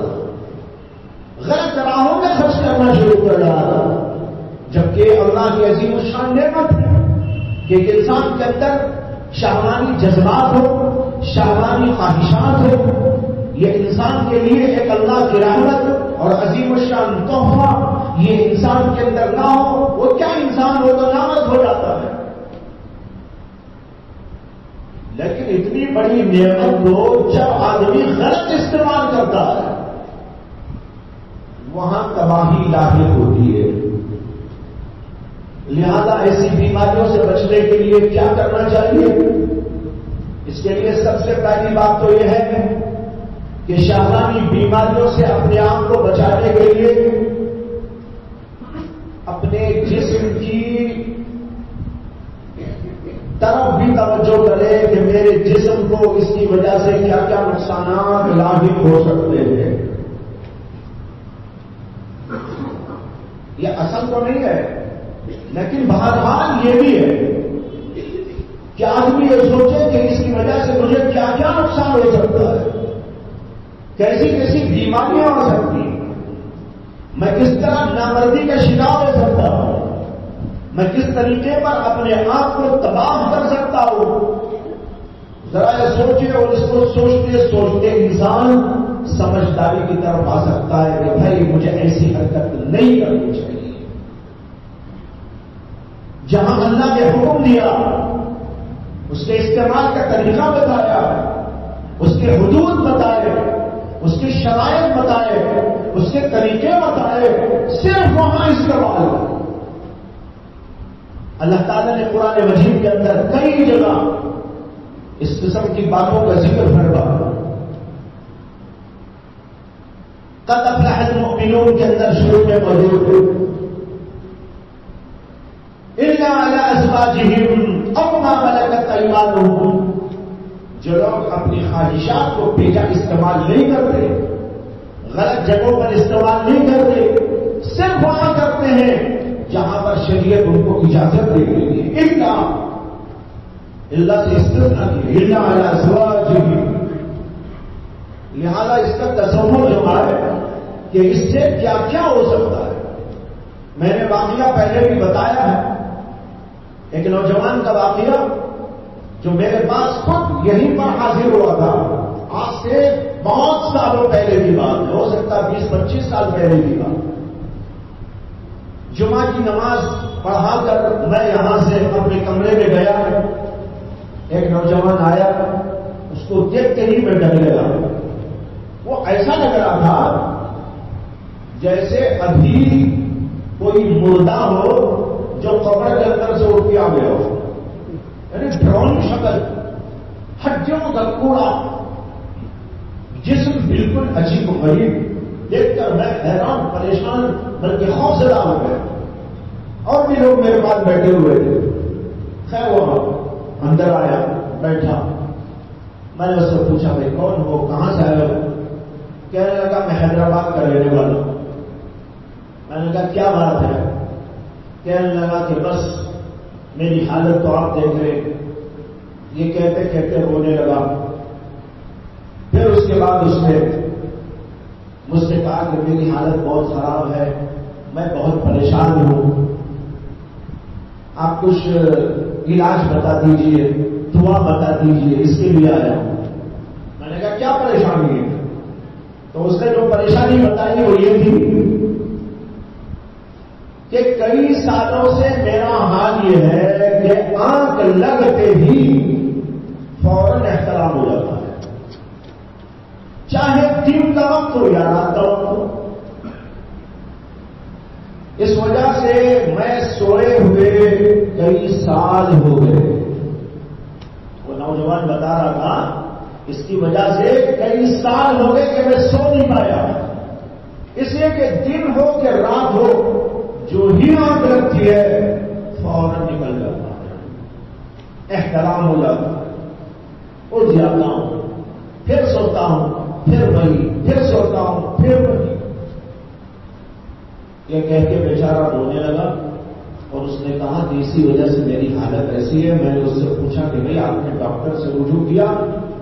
A: غلط راہوں میں خرچ کرنا شروع کر ڈالا، جبکہ اللہ کی عظیم الشان نعمت ہے کہ ایک انسان کے اندر شہوانی جذبات ہو، شہوانی خواہشات ہو، یہ انسان کے لیے ایک اللہ کی رحمت اور عظیم الشان تحفہ، یہ انسان کے اندر نہ ہو وہ کیا انسان ہو تو نامرد ہو جاتا ہے۔ لیکن اتنی بڑی نعمت کو جب آدمی غلط استعمال کرتا ہے وہاں تباہی لاحق ہوتی ہے۔ لہذا ایسی بیماریوں سے بچنے کے لیے کیا کرنا چاہیے؟ اس کے لیے سب سے پہلی بات تو یہ ہے کہ شہوانی بیماریوں سے اپنے آپ کو بچانے کے لیے اپنے جسم کی طرف بھی توجہ کرے کہ میرے جسم کو اس کی وجہ سے کیا کیا نقصانات لاحق ہو سکتے ہیں۔ یہ اصل تو نہیں ہے، لیکن بہرحال یہ بھی ہے کہ آدمی یہ سوچے کہ اس کی وجہ سے مجھے کیا کیا نقصان ہو سکتا ہے، کیسی کیسی بیماریاں ہو سکتی ہیں، میں کس طرح نامردی کا شکار ہو سکتا ہوں، میں کس طریقے پر اپنے آپ کو تباہ کر سکتا ہوں۔ ذرا یہ سوچے اور اس کو سوچتے سوچتے انسان سمجھداری کی طرف آ سکتا ہے کہ بھائی مجھے ایسی حرکت نہیں کرنی چاہیے۔ جہاں اللہ نے حکم دیا، اس کے استعمال کا طریقہ بتایا، اس کے حدود بتائے، اس کی شرائط بتائے، اس کے طریقے بتائے، صرف وہاں استعمال۔ اللہ تعالیٰ نے قرآن مجید کے اندر کئی جگہ اس قسم کی باتوں کا ذکر فرمایا. قد افلح المؤمنون کے اندر شروع میں موجود الا علی ازواجہم او ما ملکت ایمانہم، جو لوگ اپنی خواہشات کو بیجا استعمال نہیں کرتے، غلط جگہوں پر استعمال نہیں کرتے، صرف وہاں کرتے ہیں جہاں پر شریعت ان کو اجازت دے رہی ہے. اللہ سے استثناء کی الا علی ازواجہم. لہذا اس کا تصور جو ہے کہ اس سے کیا کیا ہو سکتا ہے. میں نے واقعہ پہلے بھی بتایا ہے، ایک نوجوان کا واقعہ جو میرے پاس خود یہیں پر حاضر ہوا تھا. آج سے بہت سالوں پہلے کی بات ہے، ہو سکتا ہے 20-25 سال پہلے کی بات. جمعہ کی نماز پڑھا کر میں یہاں سے اپنے کمرے میں گیا، ایک نوجوان آیا، اس کو دیکھ کے ہی میں ڈر گیا. وہ ایسا لگ رہا تھا جیسے ابھی کوئی مردہ ہو جو قبر کے اندر سے اٹھ کے آ گیا ہو، یعنی ڈرون شکل، ہڈیوں کا کوڑا، جسم بالکل عجیب و غریب. دیکھ کر میں حیران پریشان بلکہ خوف زدہ ہو گیا. اور بھی لوگ میرے پاس بیٹھے ہوئے تھے. خیر وہ اندر آیا، بیٹھا. میں نے اس سے پوچھا بھائی کون ہو، کہاں سے آئے ہو؟ کہنے لگا میں حیدرآباد کا رہنے والا ہوں. میں نے کہا کیا بات ہے؟ کہنے لگا کہ بس میری حالت تو آپ دیکھ رہے. یہ کہتے کہتے رونے لگا. پھر اس کے بعد اس نے مجھ سے کہا کہ میری حالت بہت خراب ہے، میں بہت پریشان ہوں، آپ کچھ علاج بتا دیجئے، دعا بتا دیجئے، اس کے لیے آیا ہوں. میں نے کہا کیا پریشانی ہے؟ تو اس نے جو پریشانی بتائی وہ یہ تھی کہ کئی سالوں سے میرا حال یہ ہے کہ آنکھ لگتے ہی فوراً احترام ہو جاتا ہے، چاہے دن کا وقت ہو یا رات کا وقت ہو. اس وجہ سے میں سوئے ہوئے کئی سال ہو گئے. وہ نوجوان بتا رہا تھا اس کی وجہ سے کئی سال ہو گئے کہ میں سو نہیں پایا، اس لیے کہ دن ہو کہ رات ہو جو ہی آنکھ لگتی ہے فوراً نکل جاتا ہے، احترام ہو جاتا ہے. اٹھ جاتا ہوں، پھر سوتا ہوں، پھر وہی، پھر سوتا ہوں، پھر وہی. یہ کہہ کے بیچارہ رونے لگا اور اس نے کہا کہ اسی وجہ سے میری حالت ایسی ہے. میں نے اس سے پوچھا کہ بھائی آپ نے ڈاکٹر سے رجوع کیا،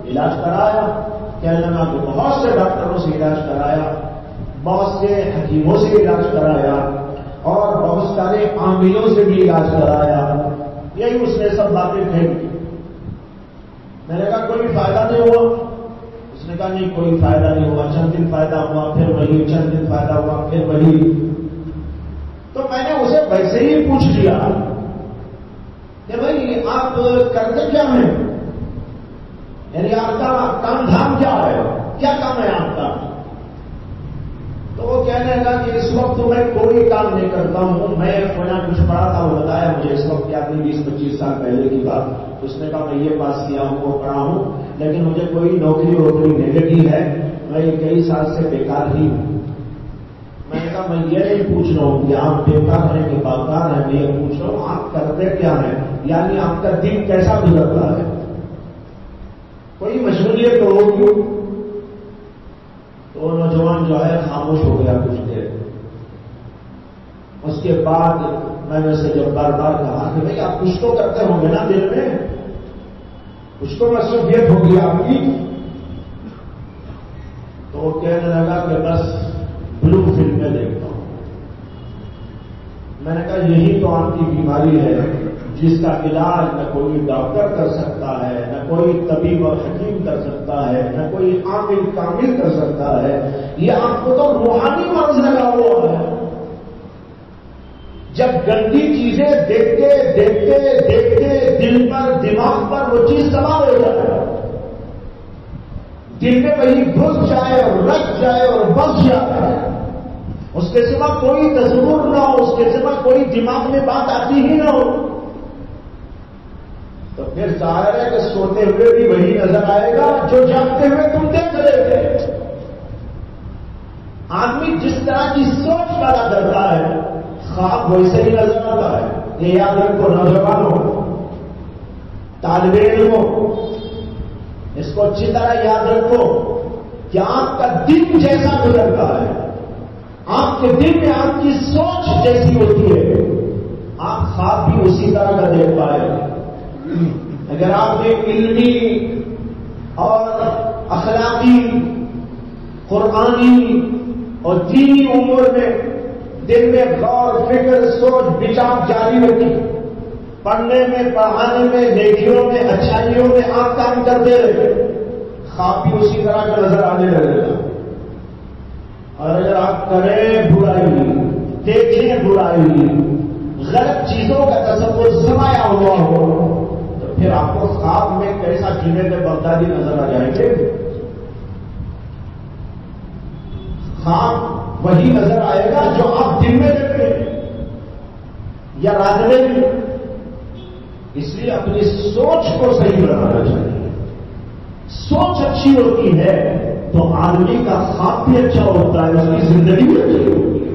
A: علاج کرایا؟ کہنے لگا کہ بہت سے ڈاکٹروں سے علاج کرایا، بہت سے حکیموں سے علاج کرایا اور بہت سارے عاملوں سے بھی علاج کرایا. یہی اس نے سب باتیں کہی. میں نے کہا کوئی فائدہ نہیں ہوا؟ اس نے کہا نہیں کوئی فائدہ نہیں ہوا. چند دن فائدہ ہوا، پھر وہی، چند دن فائدہ ہوا، پھر وہی. تو میں نے اسے ویسے ہی پوچھ لیا کہ بھائی آپ کرتے کیا ہیں، یعنی آپ کا کام دھام کیا ہے، کیا کام ہے آپ کا؟ تو وہ کہنے لگا کہ اس وقت میں کوئی کام نہیں کرتا ہوں، میں فلاں کچھ پڑھا تھا، وہ بتایا مجھے اس وقت یاد نہیں، 20-25 سال پہلے کی بات. اس نے کہا میں یہ پاس کیا ہوں، وہ پڑھا ہوں، لیکن مجھے کوئی نوکری ووکری نہیں لگی ہے، میں کئی سال سے بیکار ہی ہوں. میں نے کہا میں یہ نہیں پوچھ رہا ہوں کہ آپ بیکار ہیں کہ باکار ہیں، میں یہ پوچھ رہا ہوں آپ کرتے کیا ہیں، یعنی آپ کا دن کیسا گزرتا ہے، کوئی مشغولیت تو ہوگی. تو نوجوان جو ہے خاموش ہو گیا کچھ دیر. اس کے بعد میں نے اسے جب بار بار کہا کہ بھائی آپ کچھ تو کرتے ہوں گے نا دل میں، کچھ تو مصروفیت ہوگی آپ کی. تو وہ کہنے لگا کہ بس بلو فلمیں دیکھتا ہوں. میں نے کہا یہی تو آپ کی بیماری ہے جس کا علاج نہ کوئی ڈاکٹر کر سکتا ہے، نہ کوئی طبیب اور حکیم کر سکتا ہے، نہ کوئی عامل کامل کر سکتا ہے. یہ آپ کو تو روحانی مرض لگا ہوا ہے. جب گندی چیزیں دیکھتے دیکھتے دیکھتے دل پر، دماغ پر وہ چیز سوار ہو جائے، دل میں کہیں گھس جائے اور رکھ جائے اور بس جائے، اس کے سوا کوئی تصور نہ ہو، اس کے سوا کوئی دماغ میں بات آتی ہی نہ ہو، پھر ظاہر ہے کہ سوتے ہوئے بھی وہی نظر آئے گا جو جاگتے ہوئے تم دیکھ رہے تھے. آدمی جس طرح کی سوچ پیدا کرتا ہے خواب ویسے ہی نظر آتا ہے. یہ یاد رکھو نوجوانوں، طالب علموں، اس کو اچھی طرح یاد رکھو کہ آپ کا دن جیسا گزرتا ہے، آپ کے دن میں آپ کی سوچ جیسی ہوتی ہے، آپ خواب بھی اسی طرح کا دیکھ پائے. اگر آپ نے علمی اور اخلاقی، قرآنی اور دینی امور میں دل میں غور فکر سوچ بچار جاری رکھی، پڑھنے میں پڑھانے میں نیکیوں میں اچھائیوں میں آپ کام کرتے رہے، خواب بھی اسی طرح کا نظر آنے لگے گا. اور اگر آپ کریں برائی، دیکھیں برائی، غلط چیزوں کا تصور سمایا ہوا ہو تو پھر آپ کو خواب میں کیسا جنید بغدادی نظر آ جائیں گے. خواب وہی نظر آئے گا جو آپ دن میں دیکھتے ہیں یا رات میں بھی. اس لیے اپنی سوچ کو صحیح بنانا چاہیے. سوچ اچھی ہوتی ہے تو آدمی کا خواب بھی اچھا ہوتا ہے، اس کی زندگی بھی اچھی ہوتی ہے.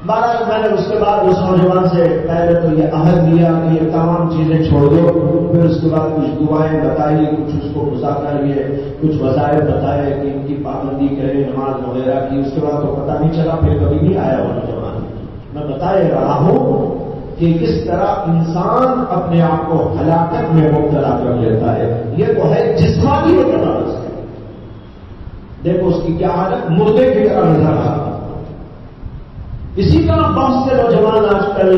A: بہرحال میں نے اس کے بعد اس نوجوان سے پہلے تو یہ عہد دیا کہ یہ تمام چیزیں چھوڑ دو، پھر اس کے بعد کچھ دعائیں بتائی، کچھ اس کو مذاکرہ کیے، کچھ وظائف بتائے کہ ان کی پابندی کرے نماز وغیرہ کی. اس کے بعد تو پتہ نہیں چلا، پھر کبھی نہیں آیا وہ نوجوان. میں بتائے رہا ہوں کہ کس طرح انسان اپنے آپ کو ہلاکت میں مبتلا کر لیتا ہے. یہ تو ہے جسمانی اعتبار سے. دیکھو اس کی کیا حالت، مردے کی طرح نظر آ رہا. اسی طرح بہت سے نوجوان آج کل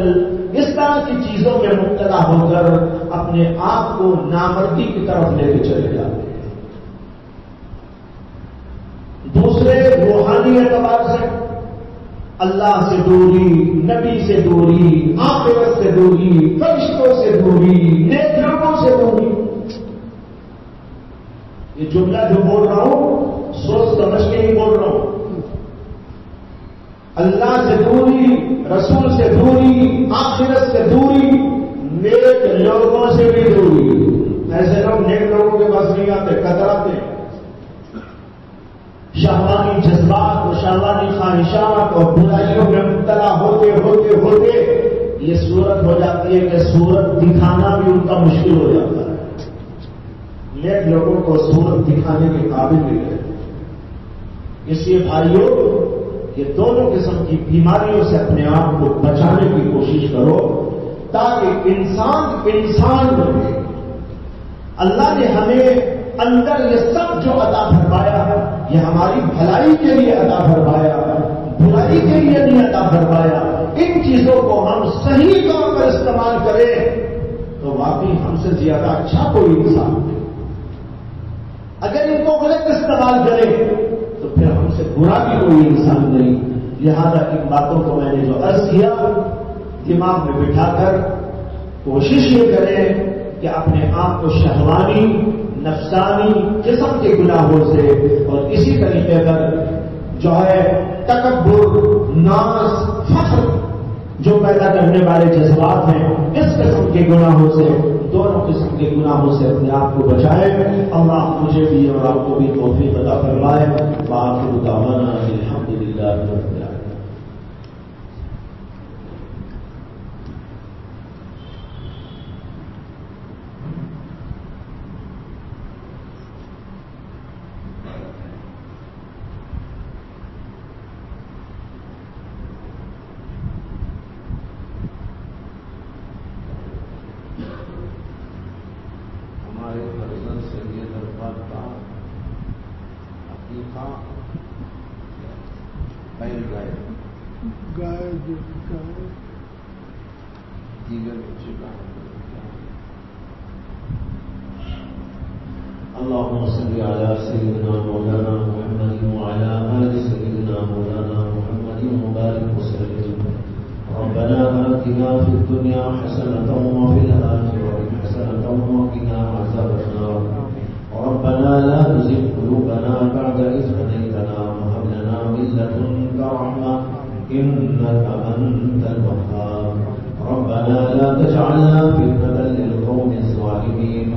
A: اس طرح کی چیزوں میں مبتلا ہو کر اپنے آپ کو نامردی کی طرف لے کے چلے جاتے ہیں. دوسرے روحانی اعتبار سے اللہ سے دوری، نبی سے دوری، آخرت سے دوری، فرشتوں سے دوری، نیک لوگوں سے دوری. یہ جملہ جو بول رہا ہوں سوچ سمجھ کے نہیں بول رہا ہوں. اللہ سے دوری، رسول سے دوری، آخرت سے دوری، نیک لوگوں سے بھی دوری. ایسے لوگ نیک لوگوں کے پاس نہیں آتے، کتراتے ہیں. شہوانی جذبات اور شہوانی خواہشات اور برائیوں میں مبتلا ہوتے ہوتے ہوتے یہ صورت ہو جاتی ہے کہ صورت دکھانا بھی ان کا مشکل ہو جاتا ہے. نیک لوگوں کو صورت دکھانے کے قابل نہیں رہتے. اس لیے بھائیوں، یہ دونوں قسم کی بیماریوں سے اپنے آپ کو بچانے کی کوشش کرو تاکہ انسان بنے. اللہ نے ہمیں اندر یہ سب جو عطا فرمایا ہے یہ ہماری بھلائی کے لیے عطا فرمایا، برائی کے لیے نہیں عطا فرمایا. ان چیزوں کو ہم صحیح طور پر استعمال کریں تو واقعی ہم سے زیادہ اچھا کوئی انسان نہیں. اگر ان کو غلط استعمال کریں تو پھر ہم سے برا بھی کوئی انسان نہیں. لہذا ان باتوں کو میں نے جو عرض کیا دماغ میں بٹھا کر کوشش یہ کریں کہ اپنے آپ کو شہوانی نفسانی قسم کے گناہوں سے اور اسی طریقے پر جو ہے تکبر، ناز، فخر جو پیدا کرنے والے جذبات ہیں اس قسم کے گناہوں سے، دونوں قسم کے گناہوں سے اپنے آپ کو بچائے. اللہ مجھے بھی اور آپ کو بھی توفیق عطا فرمائے. وآخر دعوانا الحمدللہ رب العالمین.
B: اللهم صل على سيدنا مولانا محمد وعلى آل سيدنا مولانا محمد وبارك وسلم. ربنا آتنا في الدنيا حسنة وفي الآخرة حسنة وقنا عذاب النار. ربنا لا تزغ قلوبنا بعد إذ هديتنا وهب لنا من لدنك رحمة إنك أنت الوهاب. ربنا لا تجعلنا فتنة للقوم القوم الظالمين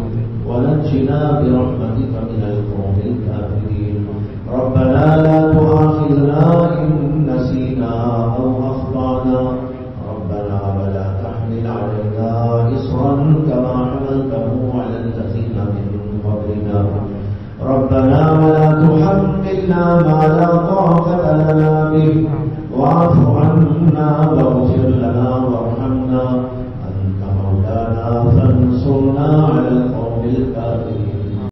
B: ونجنا برحمتك من القوم الكافرين. ربنا لا تؤاخذنا إن نسينا أو أخطأنا ربنا ولا تحمل علينا إصرا كما حملته على الذين من قبلنا ربنا ولا تحملنا ما لا طاقة لنا به واعف عنا واغفر لنا وارحمنا أنت مولانا فانصرنا على